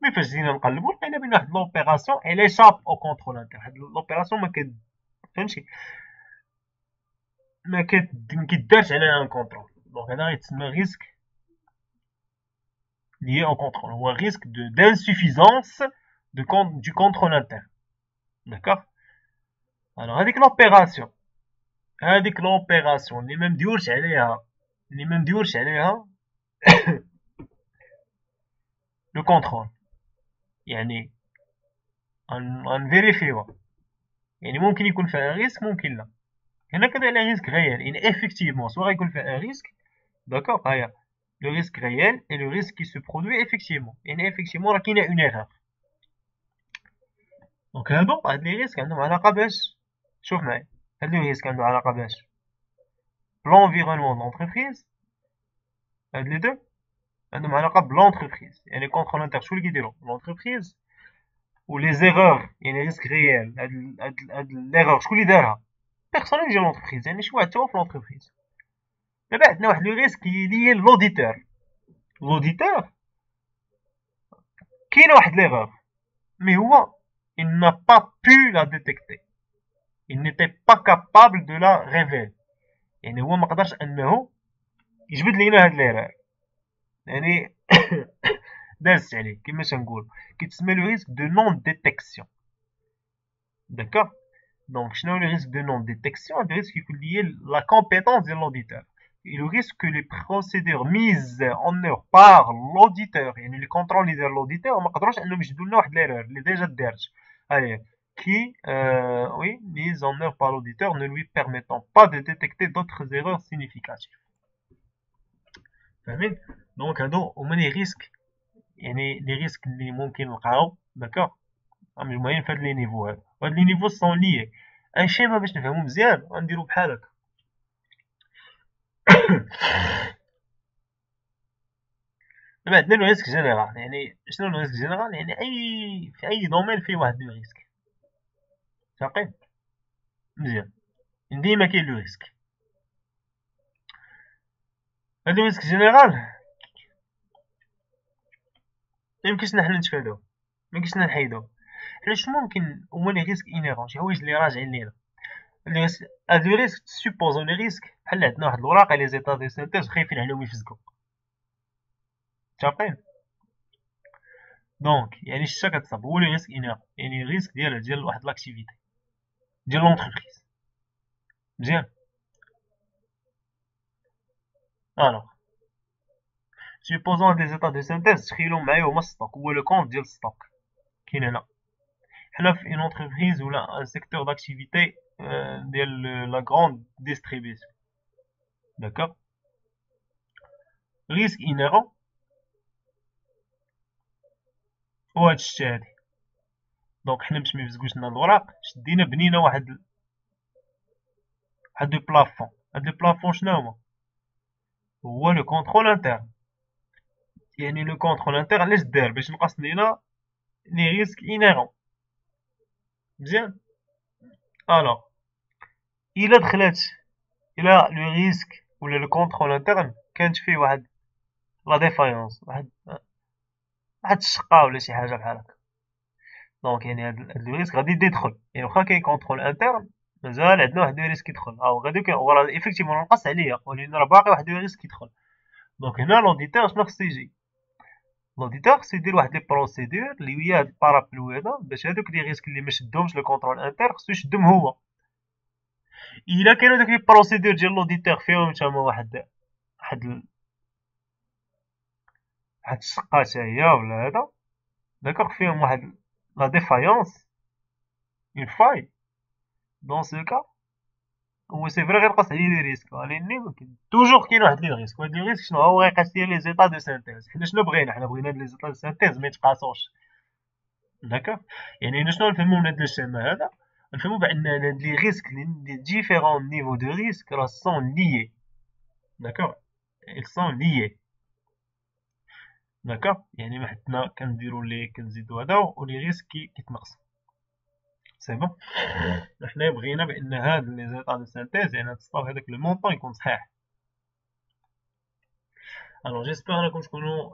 مي فاش جينا نقلبو لقينا بان واحد لوبيراسيون اي شاب او كونترول انتر، هاد لوبيراسيون ما فهمتي ما كيدارش عليها ان كونترول. دونك هذا غيتسمى ريسك lié au contrôle، هو ريسك d'insuffisance du contrôle interne. d'accord. alors هذيك لوبيراسيون اللي ما مديورش عليها لو كونترول، يعني غنفيريفيوها، يعني ممكن يكون فيها ريسك ممكن لا. هنا كذا ريسك غيال، يعني افيكتيفمون سوا غيكون فيها ريسك. داكوغ، هيا لو ريسك réel et le risque qui se produit effectivement. يعني effectivement راه كاينه اون ايرور. دونك هاد لي ريسك عندهم علاقه باش، شوف معايا، هاد لي ريسك عندهم علاقه باش l'environnement de l'entreprise. هاد لي دو عندهم علاقه بلونتربريز، يعني كونترول انتر شكون اللي كيديرو؟ لونتربريز. و لي زيرور يعني ريسك ريال، هاد ليرور شكون اللي دارها؟ بيرسونيل ديال لونتربريز، يعني شي واحد تا هو في لونتربريز. دابا عندنا واحد لو ريسك ليي لوديتور. لوديتور كاينه واحد ليرور، مي هو il n'a pas pu la détecter. Il n'était pas capable de la révéler. يعني هو ما قدرش انه يجبد لينا هاد ليرور، يعني دازت عليه كما تنقول. كيتسمى لو ريسك دو نون ديتيكسيون. داكوغ. دونك شنو لو ريسك دو نون ديتيكسيون؟ هاد الريسك يكون ليي لا كومبيتونس ديال لوديتور. Et le risque que les procédures mises en œuvre par l'auditeur, يعني لي كونترول اللي دار l'auditeur ما قدروش انهم يجبدوا لنا واحد ليرور اللي ديجا دارت. Allez, oui, mise en œuvre par l'auditeur ne lui permettant pas de détecter d'autres erreurs significatives. فاهمين؟ دونك هادو هما لي ريسك، يعني لي ريسك اللي ممكن نلقاو. داكوغ، مجموعين في هاد لي نيفو هادو، وهاد لي نيفو سون ليي. ان شيما باش نفهمو مزيان غنديرو بحال هكا. دابا عندنا لو ريسك جينيرال، يعني شنو لو ريسك جينيرال؟ يعني في اي دومين فيه واحد لو ريسك. ساقي مزيان، ديما كاين لو ريسك. هاد لو ريسك جينيرال ميمكنش حنا نتفاداوه، ميمكنش نحيدوه. حنا شنو ممكن هما لي ريسك انيرون، شي حوايج اللي راجعين لينا. هاد لو ريسك سوبوزون لي ريسك بحال عندنا واحد الوراق لي زيتا دو سينتيز خايفين عليهم يفزقوا. متفقين؟ دونك يعني شتا كتصاب هو لو ريسك انيرون، يعني الريسك ديال واحد لاكتيفيتي ديال لونتربريز. مزيان. الوغ سوبوزون دي زيتا دو سينتيز تخيلو معايا هما ستوك، هو لو كونت ديال ستوك كاين هنا. حنا في اون اونتربريز ولا ان سيكتور داكتيفيتي ديال لا غروند ديستريبيسيون. داكوغ. ريسك انيرون هو هاد الشتا هادي. دونك حنا باش ميفزقوش لنا الوراق شدينا بنينا واحد دو بلافون. هاد لو بلافون شنو هما؟ هو لو كونترول انترن. يعني لو كونترول انترن علاش دار؟ باش نقص لينا لي ريسك انيرون. مزيان. الوغ الا دخلت الى لو ريسك ولا لو كونترول انترن كانت فيه واحد لا ديفايونس، واحد الشقه ولا شي حاجه بحال هكا، دونك يعني هاد لو ريسك غادي يبدا يدخل، يعني واخا كاين كونترول انترن مازال عندنا واحد لو ريسك يدخل، غادي وراه ايفيكتيفمون نقص عليا ولكن راه باقي واحد لو ريسك يدخل. دونك هنا لوديتور شنو خصو يجي؟ لوديتور خصو يدير واحد لي بروسيدور اللي هي هاد البارابلو هذا باش هادوك لي ريسك اللي ما شدهمش لو كونترول انتر خصو يشدهم هو. الا كانوا داك لي بروسيدور ديال لوديتور فيهم تما واحد الشقه حتى هي ولا هذا داكوغ فيهم واحد لا ديفايونس اون فاي، دون سو كا هو سي فري غينقص عليه لي ريسك، لان توجور كاين واحد لي ريسك، وهاد لي ريسك شنو هو؟ غيقاس ليا لي زيطا دو سانتيز. حنا شنو بغينا؟ حنا بغينا هاد لي زيطا دو سانتيز ما يتقاسوش، داكوغ. يعني هنا شنو نفهمو من هاد لو سيما هذا؟ نفهمو بان هاد لي ريسك لي ديفيرون نيفو دو ريسك راه سون ليي، داكوغ، ils sont liés، داكوغ. يعني ما حدنا كنديرو لي كنزيدو هذا ولي ريسك كيتنقص، سي بون. حنا بغينا بان هاد لي زيطا دو سانتيز يعني تصاوب هذاك لو مونطون يكون صحيح. الوغ جيسبر راكم تكونوا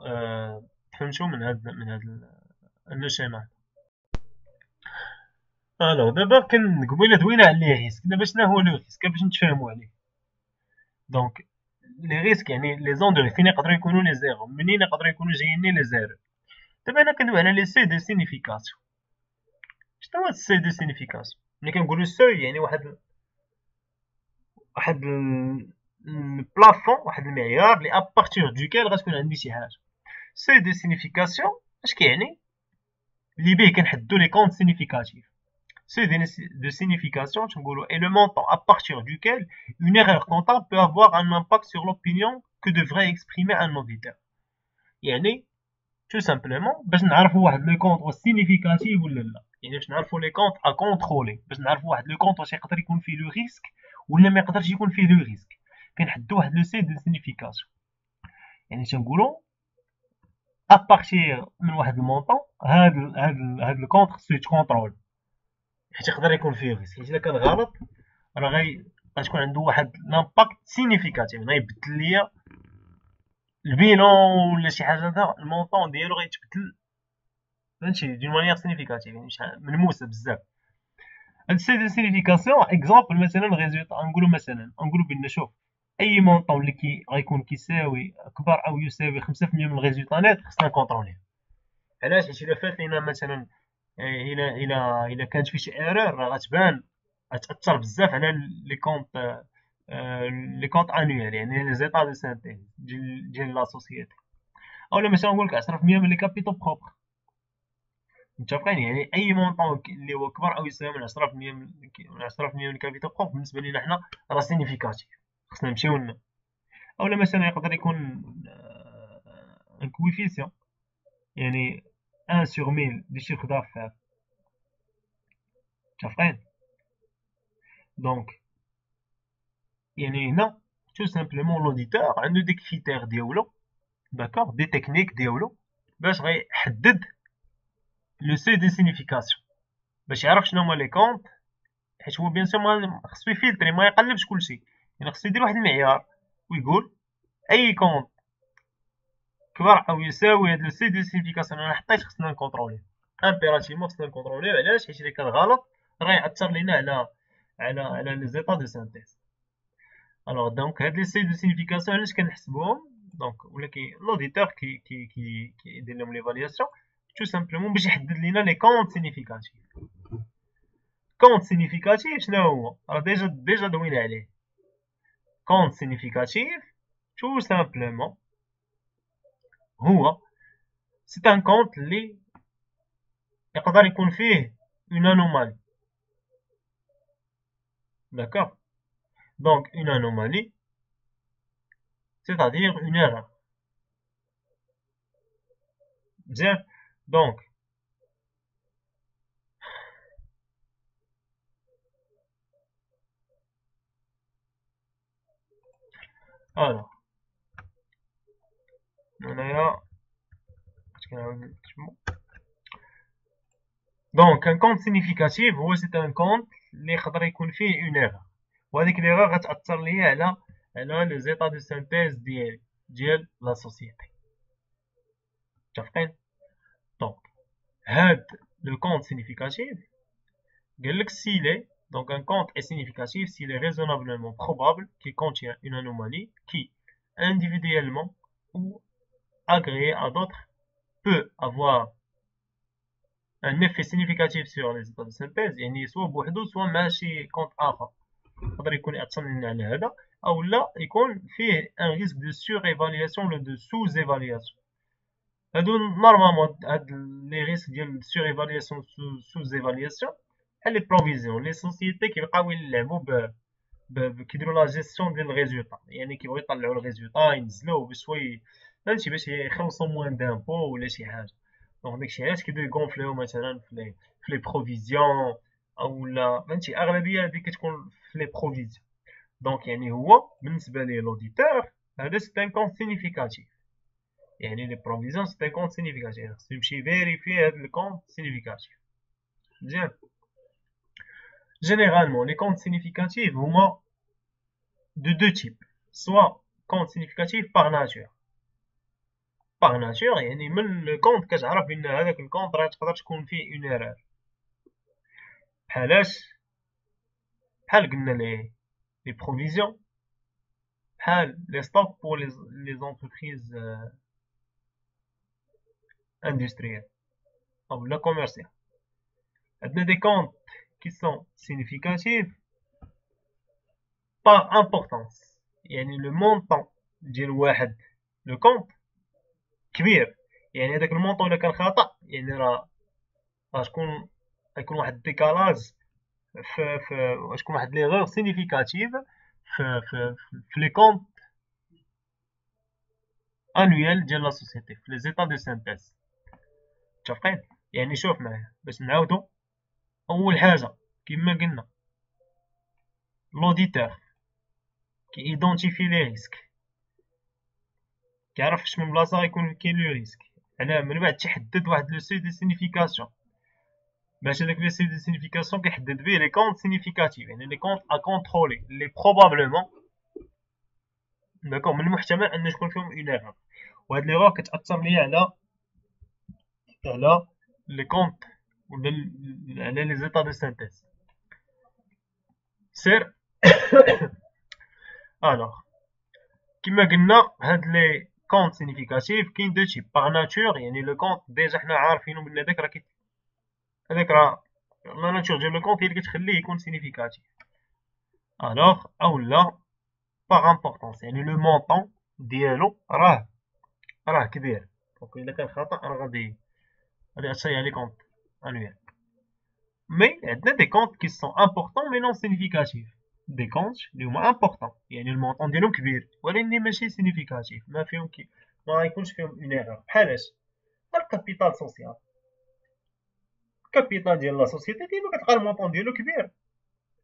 فهمتوا من هاد لو شيما. الوغ دابا قبيله دوينا على لي ريسك، دابا شنو هو لو ريسك باش نتفاهموا عليه؟ دونك لي ريسك يعني لي زون دو فين يقدروا يكونوا لي زيرو، منين يقدروا يكونوا جايين لي زيرو. دابا انا كندوي على لي سي دو سينيفيكاسيون. شنو هو السي دو سينيفيكاسيون؟ ملي كنقولوا سوي يعني واحد البلافون، واحد المعيار لي ابارتيغ دوكال غتكون عندي شي حاجه. سي دو سينيفيكاسيون اش كيعني؟ اللي به كنحددو لي كونط سينيفيكاتيف. Seuil de signification est le montant à partir duquel une erreur comptable peut avoir un impact sur l'opinion que devrait exprimer un auditeur. يعني tout simplement باش نعرفوا واحد لو كونط واش سينيفيكاتيف ولا لا، يعني باش نعرفوا لي كونط ا كونترولي، باش نعرفوا واحد لو كونط واش يقدر يكون فيه لو ريسك ولا ما يقدرش يكون فيه لو ريسك، كنحددوا واحد لو سي دو سينيفيكاسيون. يعني تنقولوا ابارتير من واحد المونطون هاد الكونط خصو يتكونترول، حيت يقدر يكون فيه ريسك، حيت الا كان غلط راه غتكون عنده واحد لامباكت سينيفيكاتيف، غيبدل ليا البيلون ولا شي حاجه هذا المونطون ديالو غيتبدل، فهمتي، دون مانيير سينيفيكاتيف، يعني ملموسه بزاف. هاد سي دو سينيفيكاسيون اكزومبل مثلا ريزولتا، نقولوا بان شوف اي مونطون اللي غيكون كيساوي اكبر او يساوي 5% من الريزولتا نيت خصنا نكونطروليه. علاش؟ حيت الا فات لينا مثلا الا كانت فيه شي ايرور راه غتبان، غتاثر بزاف على لي كونط انويل، يعني لي زيطا دو سانتيز ديال لا سوسيتي. اولا مثلا نقول لك 10% من لي كابيتو بروبر، متفقين؟ يعني اي مونطون اللي هو كبر او يساوي من 10% من الكابيتو بروبر بالنسبه لنا حنا راه سينيفيكاتيف، خصنا نمشيو لنا. اولا مثلا يقدر يكون ان كويفيسيون، يعني 1 sur 1000 دي شيفر دافير، متفقين؟ دونك يعني هنا تو سامبلومون لوديتور عنده دي كريتير ديالو، داكوغ، دي تكنيك ديالو باش غيحدد لو سي دو سينيفيكاسيون، باش يعرف شنو هما لي كونط، حيت هو بيان سور خصو يفلتري، ما يقلبش كلشي، يعني خصو يدير واحد المعيار ويقول اي كونط كبر او يساوي هاد لو سي دو سينيفيكاسيون انا حطيت خصنا نكونطروليه، امبيراتيفمون خصنا نكونطروليه. علاش؟ حيت الا كان غلط راه ياثر لينا على لي زيطا دو سانتيز. الوغ دونك هاد لي سي دو سينيفيكاسيون علاش كنحسبوهم؟ دونك ولا لوديتور كيدير لهم ليفالياسيون تو سامبلومون باش يحدد لينا لي كونط سينيفيكاتيف. كونط سينيفيكاتيف شنو هو؟ راه ديجا دوينا عليه. كونط سينيفيكاتيف تو سامبلومون هو سي ان كونط اللي يقدر يكون فيه اون انومالي، داكوغ. دونك اون انومالي c'est-à-dire une erreur. مزيان. دونك الوغ هنايا كنعاود نكتبو. دونك ان كونط سينيفيكاتيف هو سي ان كونط اللي يقدر يكون فيه اون ايرور، وهاديك ليرور غتاثر ليا على لي زيطا دو سانتيز ديال لا سوسيتي، متفقين؟ دونك هاد le compte significatif, s'il est, donc un compte est significatif s'il est raisonnablement probable qu'il contient une anomalie qui, individuellement ou agrégée à d'autres, peut avoir un effet significatif sur les états de synthèse. يعني سواء بوحدو سواء مع شي كونت اخر يقدر يكون يأثر لنا على هذا او لا يكون فيه ان ريسك دو سور ايفالياسيون ولا دو سوز ايفالياسيون. هادو نورمالمون هاد لي ريسك ديال سور ايفالياسيون سوز ايفالياسيون بحال لي بروفيزيون لي سوسيتي كيبقاو يلعبوا كيديروا لا جيستيون ديال الريزولطا، يعني كيبغيو يطلعوا الريزولطا ينزلوه بشوي فهمتي باش يخلصوا موان دامبو ولا شي حاجه. دونك داكشي علاش كيبداو يغونفليو مثلا في لي بروفيزيون اولا فهمتي اغلبيه هادي كتكون في لي بروفيزيون. دونك يعني هو بالنسبه ليه لوديتور هذا سي ان كونت سينيفيكاتيف، يعني لي بروفيزيون سي ان كونت سينيفيكاتيف، خصو يمشي فيريفي هاد الكونت سينيفيكاتيف. مزيان. جينيرالمون لي كونت سينيفيكاتيف هما de deux types, soit compte significatif par nature. Par nature يعني من الكونت كتعرف بان هذاك الكونت راه تقدر تكون فيه اون ايرور. بحالاش بحال قلنا لي بروفيزيون، بحال لي ستوك بور لي زونتربريز اندستريال او لا كوميرسيال. عندنا دي كونت qui sont significatifs par importance، يعني لو مونطون ديال واحد لو كونت كبير، يعني هذاك المونطون الا كان خطا يعني راه غتكون غيكون واحد الديكالاج غتكون واحد ليغور سينيفيكاتيف في لي كونت انويال ديال لا سوسيتي في لي زيتا دو سانتيز. متفقين؟ يعني شوف معايا باش نعاودو. اول حاجه كما قلنا لوديتور كيدونتيفي لي ريسك، كيعرف فاش من بلاصه غيكون كاين لو ريسك، علاه من بعد تيحدد واحد لو سي دو سينيفيكاسيون، باش هذاك لو سي دو سينيفيكاسيون كيحدد به لي كونت سينيفيكاتيف، يعني لي كونت ا كونترولي لي بروبابلمون داكوغ من المحتمل ان تكون فيهم اون ايرور، وهاد ليغور كتاثر ليا على لي كونت ولا على لي زيتا دو سانتيز. سير الوغ كما قلنا هاد لي كونت سينيفيكاتيف كاين دو تيب باغ ناتور، يعني لو كونت ديجا حنا عارفينو بان هذاك راه لا ناتور ديال لو كونت هي اللي كتخليه يكون سينيفيكاتيف. الوغ اولا باغ امبورطونس، يعني لو مونطون ديالو راه كبير، دونك الا كان خطا راه غادي يأثر على لي كونت انويال. مي عندنا دي كونت كي سون امبورطون مي نون سينيفيكاتيف، دي كونت اللي هما امبورطون يعني المونطون ديالهم كبير ولكن ماشي سينيفيكاتيف، ما فيهم ما غيكونش فيهم اون ايرور. بحالاش الكابيتال سوسيال، الكابيتال ديال لا سوسيتي ديما كتلقى المونطون ديالو كبير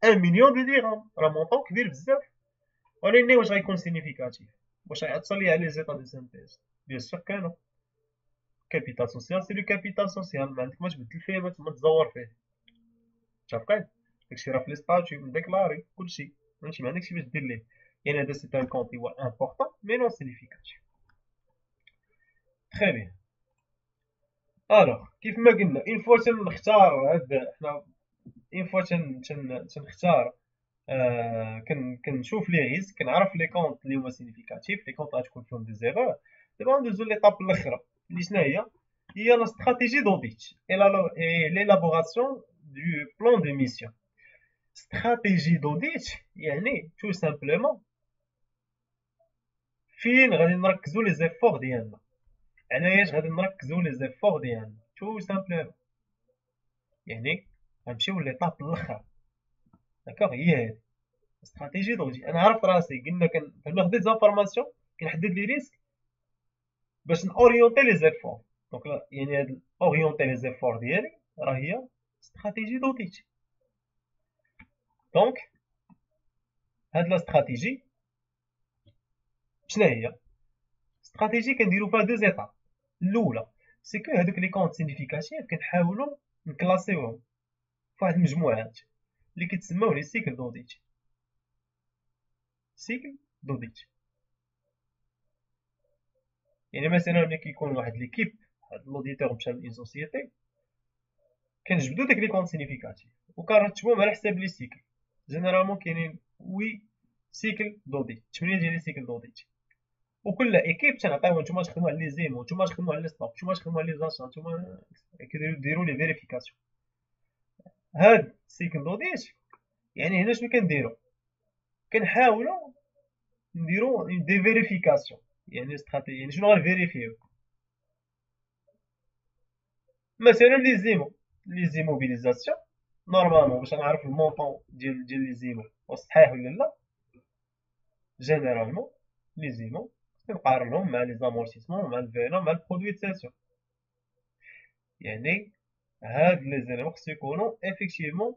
1 مليون دو درهم، راه مونطون كبير بزاف، ولكن واش غيكون سينيفيكاتيف؟ واش غيأثر ليه على لي زيتا دو سانتيز؟ بيان سور كانو. كابيتال سوسيال سي لو كابيتال سوسيال، ما عندك ما تبدل فيه ما تزور فيه. متفقين؟ داكشي راه في لي ستاتيو مديكلاري كلشي، ماشي ما عندكش باش دير ليه، يعني هذا سي ان كونت هو امبورطون مي نون سينيفيكاتيف. تري بيان. الوغ كيف ما قلنا اون فوا تنختار هاد حنا اون فوا تنختار كنشوف لي ريسك، كنعرف لي كونت اللي هما سينيفيكاتيف، لي كونت غتكون فيهم دي زيرور. دابا ندوزو ليطاب الاخرى اللي شنو هي لا استراتيجي دوديت اي ليلابوراسيون دو بلان دو ميسيون. استراتيجي دوديت يعني تو سامبلومون فين غادي نركزو لي زيفور ديالنا، علاش غادي نركزو لي زيفور ديالنا تو سامبلومون، يعني غنمشيو ليطاب الاخرى. داكوغ هي هادي استراتيجي دوديت. انا عرفت راسي قلنا كناخد دي زانفورماسيون كنحدد لي ريسك باش نورينتي لي زيفور، دونك يعني هاد اورينتي لي زيفور ديالي راه هي استراتيجي دوديت. دونك هاد لا استراتيجي شنو هي؟ استراتيجي كنديرو فيها دو زيتاب. الاولى سي كو هادوك لي كونت سينيفيكاتيف كنحاولو نكلاسيوهم فواحد المجموعات اللي كيتسماو لي سيكل دوديت. سيكل دوديت يعني مثلا ملي كيكون واحد ليكيب، واحد لوديتور مشى لأون سوسيتي كنجبدو داك لي كونط سينيفيكاتيف وكنرتبوهم على حساب لي سيكل. جينيرالمون كاينين 8 سيكل دوديت، 8 ديال لي سيكل دوديت، وكل ايكيب تنعطيو نتوما تخدموا على لي زيمو، نتوما تخدموا على لي ستوب، نتوما تخدموا على لي زاشا، نتوما كديروا لي فيريفيكاسيون. هاد السيكل دوديت يعني هنا شنو كنديرو؟ كنحاولوا نديرو دي فيريفيكاسيون، يعني استراتيجي، يعني شنو غنفيريفيو؟ مثلا لي زيموبيليزاسيون نورمالمون باش نعرف المونطون ديال لي زيمو واش صحيح ولا لا. جينيرالمون لي زيمو كنقارنهم مع لي زامورتيسمون مع الفينا مع البرودوي دو سيسيون، يعني هاد لي زيليمون خصو يكونوا افيكتيفمون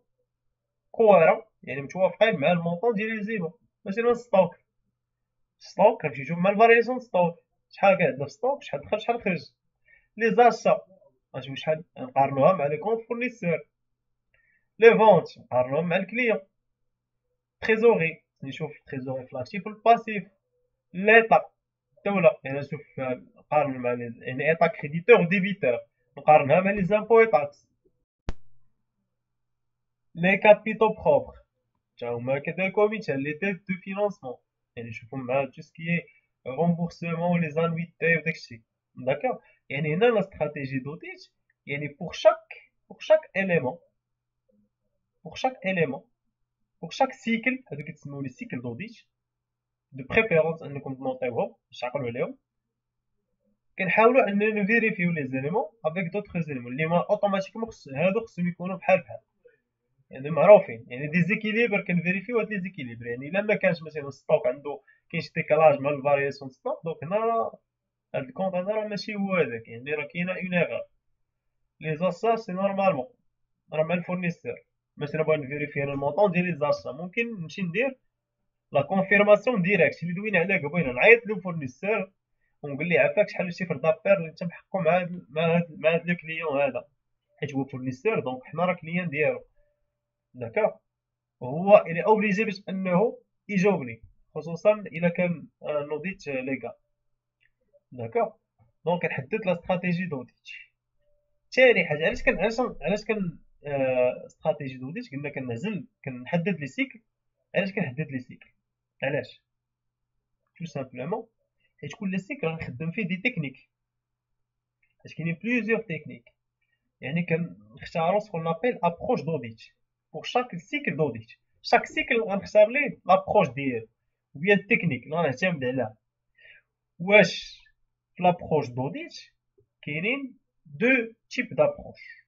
كويرون، يعني متوافقين مع المونطون ديال لي زيمو. مثلا ستوك كنمشي نشوف مع الفارياسيون ستوك، شحال كان عندنا في ستوك، شحال دخل شحال خرج. لي زاشا غنشوف شحال نقارنوها مع لي كونط فورنيسور. لي فونت نقارنوهم مع الكليون. تريزوري نشوف التريزوري في الاكتيف والباسيف. ليطا الدولة يعني نشوف نقارن مع يعني ايطا كريديتور وديبيتور، نقارنها مع لي زامبو اي تاكس. لي كابيتو بروبر تا هما كذلك مثال لي ديت دو فينانسمون، يعني نشوفهم مع تو سكي رومبورسمون لي زانويتي وداكشي. داكوغ، يعني هنا لا استراتيجي دوديت يعني بوغ شاك اليمون، بوغ شاك سيكل، هادو كيتسموا لي سيكل دوديت دو بريفيرونس انكم تنوطيوهم باش تعقلوا عليهم. كنحاولوا اننا نفيريفيو لي زيليمون افيك دوطخ زيليمون اللي ما اوتوماتيكمون هادو خصهم يكونوا بحال يعني معروفين، يعني دي زيكيليبر كنفيريفيو هاد لي زيكيليبر، يعني الا ما كانش مثلا ستوك عنده كاين شي ديكالاج مع الفارياسيون ستوك، دونك هنا هاد الكونط هذا راه ماشي هو هذاك، يعني راه كاينه اون ايغور. لي زاسا سي نورمالمون راه مع الفورنيسور. مثلا بغا نفيريفي انا المونطون ديال لي زاسا، ممكن نمشي ندير لا كونفيرماسيون ديريكت اللي دوينا عليها قبيله، نعيط للفورنيسور ونقول ليه عافاك شحال الشيفر دافير اللي انت محققو مع هاد لو كليون هذا، حيت هو فورنيسور دونك حنا راه كليان ديالو. داكوغ، هو الي اوبليجي باش انه يجاوبني، خصوصا الا كان نوديت ليغال. داكوغ، دونك كنحدد لا استراتيجي دوديت. ثاني حاجه علاش كان استراتيجي دوديت قلنا كنحدد لي سيكل. علاش كنحدد لي سيكل؟ علاش؟ تو سامبلومون حيت كل سيكل غنخدم فيه دي تكنيك، حيت كاينين بليزيور تكنيك، يعني كنختارو سكون لابيل ابروش دوديت بوغ شاك سيكل دوديت. شاك سيكل غنختار ليه لابروش ديالو وبيان التكنيك اللي غنعتمد عليها. واش في لابروش دوديت كاينين دو تيب دابروش،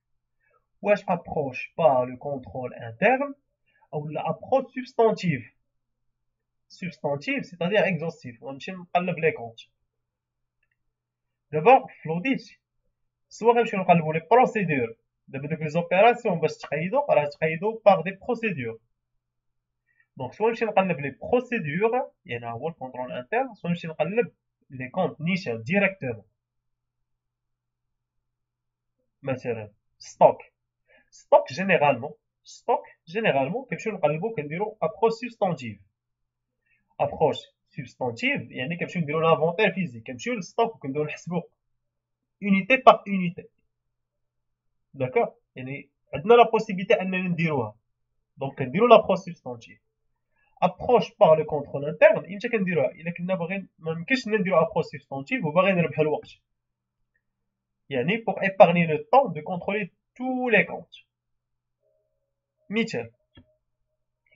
واش ابروش با لو كونترول انترن او لا ابروش سبستانتيف سيتادير اكزوستيف، غنمشي نقلب لي كونت. دابا في لوديت سوا غنمشيو نقلبو لي بروسيدور، دابا دوك لي زوبيراسيون باش تقيدو راه تقيدو باغ دي بروسيدور، دونك سوا نمشي نقلب لي بروسيدور يعني هو الكونترول انترن، سوا نمشي نقلب لي كونت نيشان ديريكتومون. مثلا ستوك جينيرالمون كنمشيو نقلبو كنديرو ابروش سبستانتيف يعني كنمشيو نديرو لافونتير فيزيك، كنمشيو للستوك وكنبداو نحسبو اونيتي باغ اونيتي. داكوغ، يعني عندنا لا بوسيبيتي اننا نديروها، دونك كنديرو لابروش سبستانتيف. ابروش باغ لو كونترول انترن امتى كنديروها؟ الا كنا باغيين ما يمكنش نديرو ابروش سبستانتيف وباغيين نربحو الوقت، يعني بوغ ايبارني لو طون دو كونترولي تو لي كونت. مثال،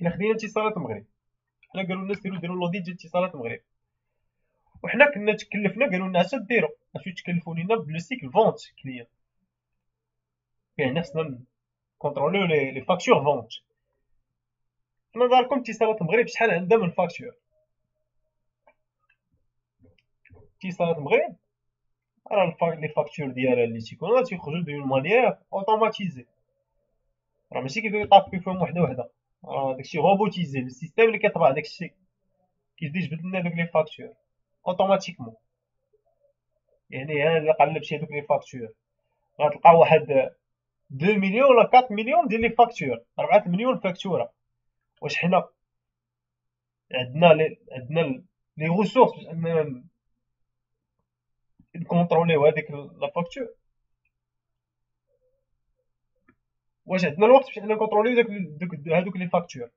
الا خدينا اتصالات المغرب، حنا قالوا الناس ديروا لوديت ديال اتصالات المغرب، وحنا كنا تكلفنا قالوا لنا اش ديروا، اش تكلفوا لينا بلو سيكل فونت كليون، يعني خصنا كونتروليو لي فاكتور فونت. حنا داركم اتصالات المغرب شحال عندها من فاكتور؟ اتصالات المغرب راه لي فاكتور ديالها اللي تيكونوا تيخرجوا دون مانيير اوتوماتيزي، راه ماشي كيبداو يطابقوا فيهم وحده وحده، راه داكشي روبوتيزي، السيستيم اللي كيطبع داكشي كيبدا يجبد لنا دوك لي فاكتور اوتوماتيكمون. يعني ها الا قلبتي هادوك لي فاكتور غتلقى واحد 2 مليون ولا 4 مليون ديال لي فاكتور، 4 مليون فاكتوره. واش حنا عندنا لي ريسورس باش اننا نكونطروليو هذيك لا فاكتور؟ واش عندنا الوقت باش اننا نكونتروليو هادوك لي فاكتور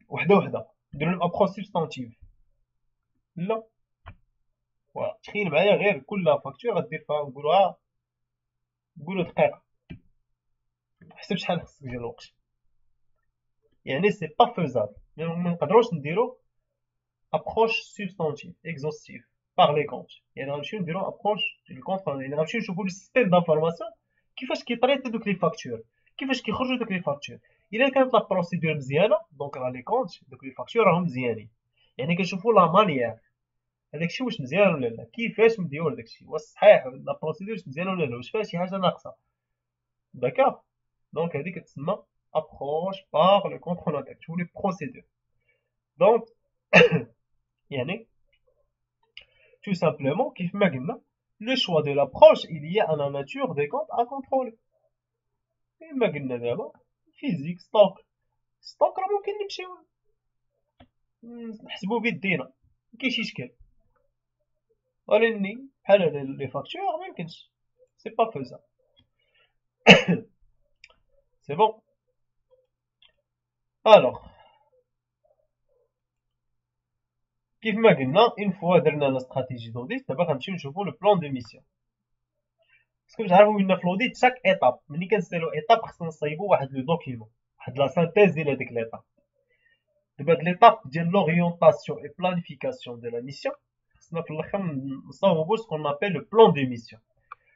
وحده وحده نديرو الابروش سبستانتيف؟ لا. فوالا تخيل معايا غير كل فاكتور غدير فيها نقولو دقيقة، حسب شحال خصك ديال الوقت. يعني سي با فيزابل، منقدروش نديرو ابروش سبستانتيف اكزوستيف باغ لي كونت. يعني غنمشيو نديرو ابروش ديال الكونت، يعني غنمشيو نشوفو لو سيستيم دانفورماسيون كيفاش كيطريطي دوك لي فاكتور، كيفاش كيخرجوا دوك لي فاكتور. الا كانت لا بروسيدور مزيانه دونك راه لي كونت دوك لي فاكتور راهم مزيانين. يعني كنشوفو لا مانيير هداكشي واش مزيان ولا لا، كيفاش مديور داكشي، واش صحيح لا بروسيدور واش مزيانه ولا لا، واش فيها شي حاجه ناقصه. داكوغ. دونك هادي كتسمى ابروش باغ لو كونترول انتيرن، تولي بروسيدور. دونك يعني tout simplement كيف ما قلنا le choix de l'approche il y a à la nature des comptes à contrôler. كما قلنا دابا فيزيك ستوك راه ممكن نمشيو نحسبو بيدينا مكاينش اشكال، ولكن بحال هاد لي فاكتور ميمكنش، سي با فيزابل. سي بون. الوغ كيف ما قلنا اون فوا درنا لا استراتيجي دوديت، دابا غنمشيو نشوفو لو بلان دو ميسيون. باسكو تعرفوا ان في لوديت شاك ايطاب ملي كنسالو ايطاب خصنا نصايبو واحد لو دوكيمون، واحد لا سانتيز ديال هاديك ليطاب. دابا هاد ليطاب ديال لورينتاسيون اي بلانيفيكاسيون دو لا ميسيون خصنا في الاخر نصاوبو سكون ابل لو بلان دو ميسيون.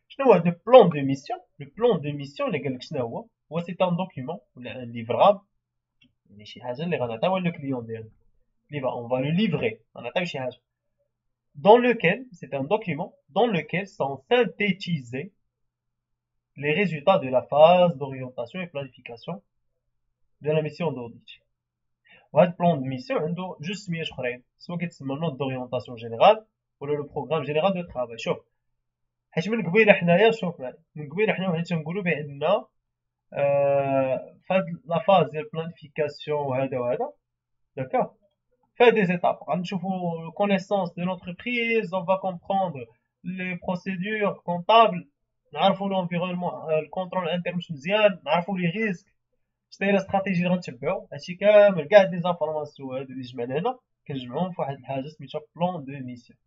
شنو هو هاد لو بلان دو ميسيون؟ لو بلان دو ميسيون اللي قالك شنو هو سي ان دوكيمون ولا ان ليفراب، يعني شي حاجه اللي غنعطيوها للكليون ديالنا، اللي اون فا لو ليفري، غنعطيو شي حاجه dans lequel, c'est un document dans lequel sont synthétisés les résultats de la phase d'orientation et planification de la mission d'audit. وهاد البلان دو ميسيون عنده جوج سميات اخرين، سواء كيتسمى نوت دورينتاسيون جينيرال ولا لو بروغرام جينيرال دو ترافاي. شوف حيت من قبيله حنايا، شوف معايا من قبيله حنا واحد تنقولوا بان فهاد لا فاز ديال بلانيفيكاسيون وهذا داكوغ faire des étapes. On connaissance de l'entreprise, on va comprendre les procédures comptables, نعرفوا l'environnement, le contrôle interne مش مزيان, نعرفوا les risques, شنو هي الاستراتيجي اللي غنتبعو. هادشي كامل كاع دي زانفورماسيون هادو اللي جمعنا هنا كنجمعوهم فواحد الحاجه سميتها بلان دو ميسيون.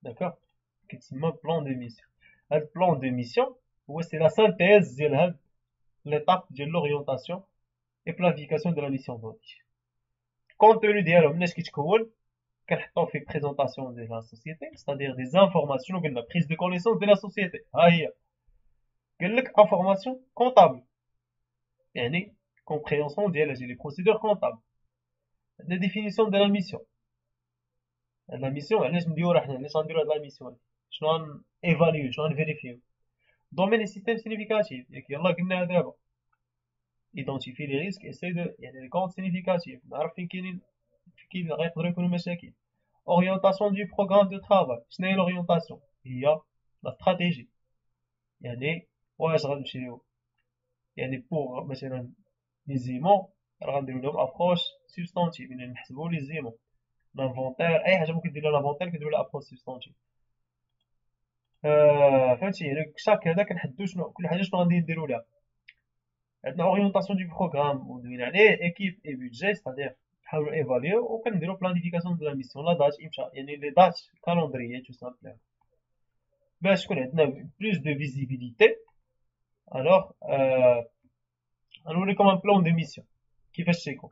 داكوغ كيتسمى بلان دو ميسيون. هاد بلان دو ميسيون هو سي لا سانتيز ديال هاد ليطاب ديال لورينتاسيون اي بلانيفيكاسيون دو لا ميسيون دوديت. الكونتوني ديالهم مناش كيتكون؟ كنحطو فيه بريزونطاسيون ديال لا سوسيتي، ستادير دي زانفورماسيون. قلنا بريز دو كونيسونس ديال لا سوسيتي، ها هي قالك انفورماسيون كونطابل، يعني كومبريهنسيون ديال لي بروسيدور كونطابل. عندنا ديفينيسيون ديال لا ميسيون، هاد لا ميسيون علاش مديورة حنا، علاش غنديرو هاد لا ميسيون، شنو غن ايفاليو، شنو غنفيريفيو. دومين اي سيستيم سينيفيكاتيف، ياك يلاه قلناها دابا. ايدونتيفي لي ريسك، اساي دو يعني لي كونت سينيفيكاتيف، نعرف فين كاينين غيقدروا يكونوا مشاكل. اورينتاسيون دو بروغرام دو ترافاي، شنو هي لورينتاسيون؟ هي لا استراتيجي، يعني واش غنمشيو يعني بوغ مثلا لي زيمون راه غنديرو لهم ابروش سبستانتيف، يعني نحسبو لي زيمون. لانفونتير اي حاجه ممكن دير لها لافونتير كنديرو لها ابروش سبستانتيف. فهمتي يعني شاك هذا كنحددو شنو كل حاجه شنو غادي نديرو لها. عندنا اورينتاسيون دو بروغرام ودوينا عليه ايكيب اي بودجي، ستادير نحاولو ايفاليو وكنديرو بلانيفيكاسيون دو لا ميسيون. لا دات يمشى يعني لي دات كالوندريي تو سامبلومون باش تكون عندنا بلوس دو فيزيبيليتي. الوغ غنوريكم ان بلان دو ميسيون كيفاش تيكون.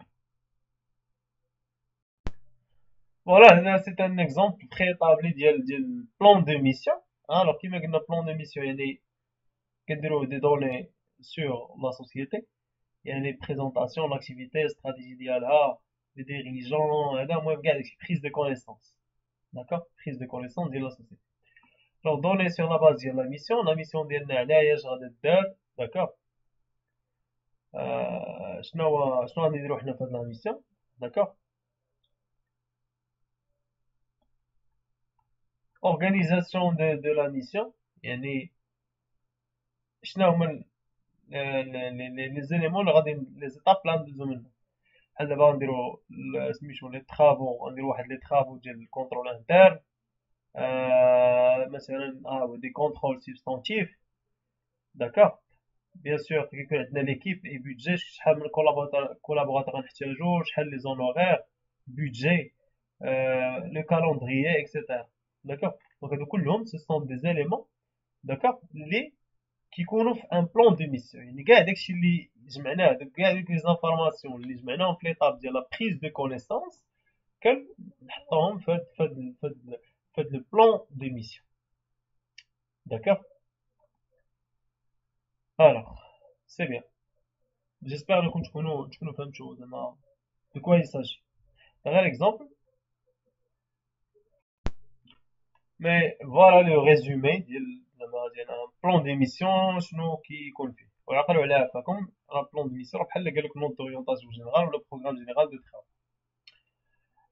فوالا هنا سي ان اكزومبل بري ايطابلي ديال بلان دو ميسيون. الوغ كيما قلنا بلان دو ميسيون يعني كنديرو دي دوني سور لا سوسيتي، يعني بريزونطاسيون لاكتيفيتي استراتيجي ديالها لي ديريجون، هذا المهم كاع داكشي بريز دو كونيسونس. داكوغ بريز دو كونيسونس ديال لا سوسيتي. دونك دوني سور لا باز ديال لا ميسيون ديالنا هنايا اش غادي دار. داكوغ شنو غادي نديرو حنا في هاد لا ميسيون. داكوغ اورغانيزاسيون دو لا ميسيون، يعني شنو هما لي زيليمون اللي غادي لي زيتاب اللي غندوزو منهم. بحال دابا غنديرو سميتو لي طرافو، غنديرو واحد لي طرافو ديال الكونترول انترن، مثلا دي كونترول سبستانتيف. داكوغ بيان سور كيكون عندنا ليكيب اي بودجي، شحال من كولابوراتور غنحتاجو، شحال لي زونوغير، بودجي، لو كالوندريي اكسيتيرا. داكوغ. دونك هادو كلهم سو سون دي زيليمون، داكوغ، لي كيكونوا في ان بلان دو ميسيون. يعني كاع داكشي اللي جمعناه، كاع دوك لي زانفورماسيون اللي جمعناهم في ليطاب ديال لا بريز دو كونيسونس، كنحطوهم في هاد لو بلان دو ميسيون. داكوغ. الوغ سي بيان. جيسبر انكم تكونوا فهمتوا زعما de quoi il s'agit. Un exemple, mais voilà le résumé ديال un plan d'émission شنو كيكون فيه. ويعقلوا عليها فيكم un plan d'émission بحال قال لك نوت دورينتاسيون جينيرال ولا بروغرام جينيرال دو ترافاي.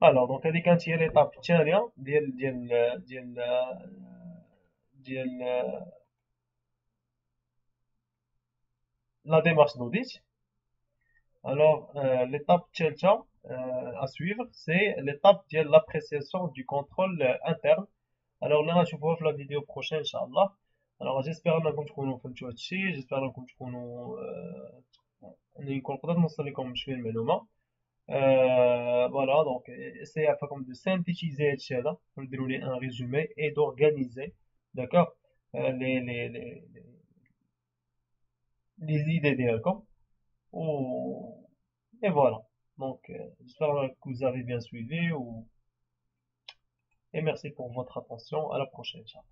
alors donc هذه كانت هي ليطاب الثانيه ديال لا démarche d'audit. Alors, l'étape الثالثة à suivre, c'est l'étape de l'appréciation du contrôle interne. Alors là, غنشوفوها في la vidéo prochaine إن شاء الله. Alors j'espère أنكم تكونوا فهمتوا هادشي، j'espère أنكم تكونوا أني نكون قدرت نوصل لكم شوية المعلومة. Voilà, donc essayez de synthétiser هادشي هذا ونديروا ليه un résumé et d'organiser, d'accord, les idées ديالكم. Et voilà. Donc, j'espère que vous avez bien suivi et merci pour votre attention. À la prochaine. Ciao.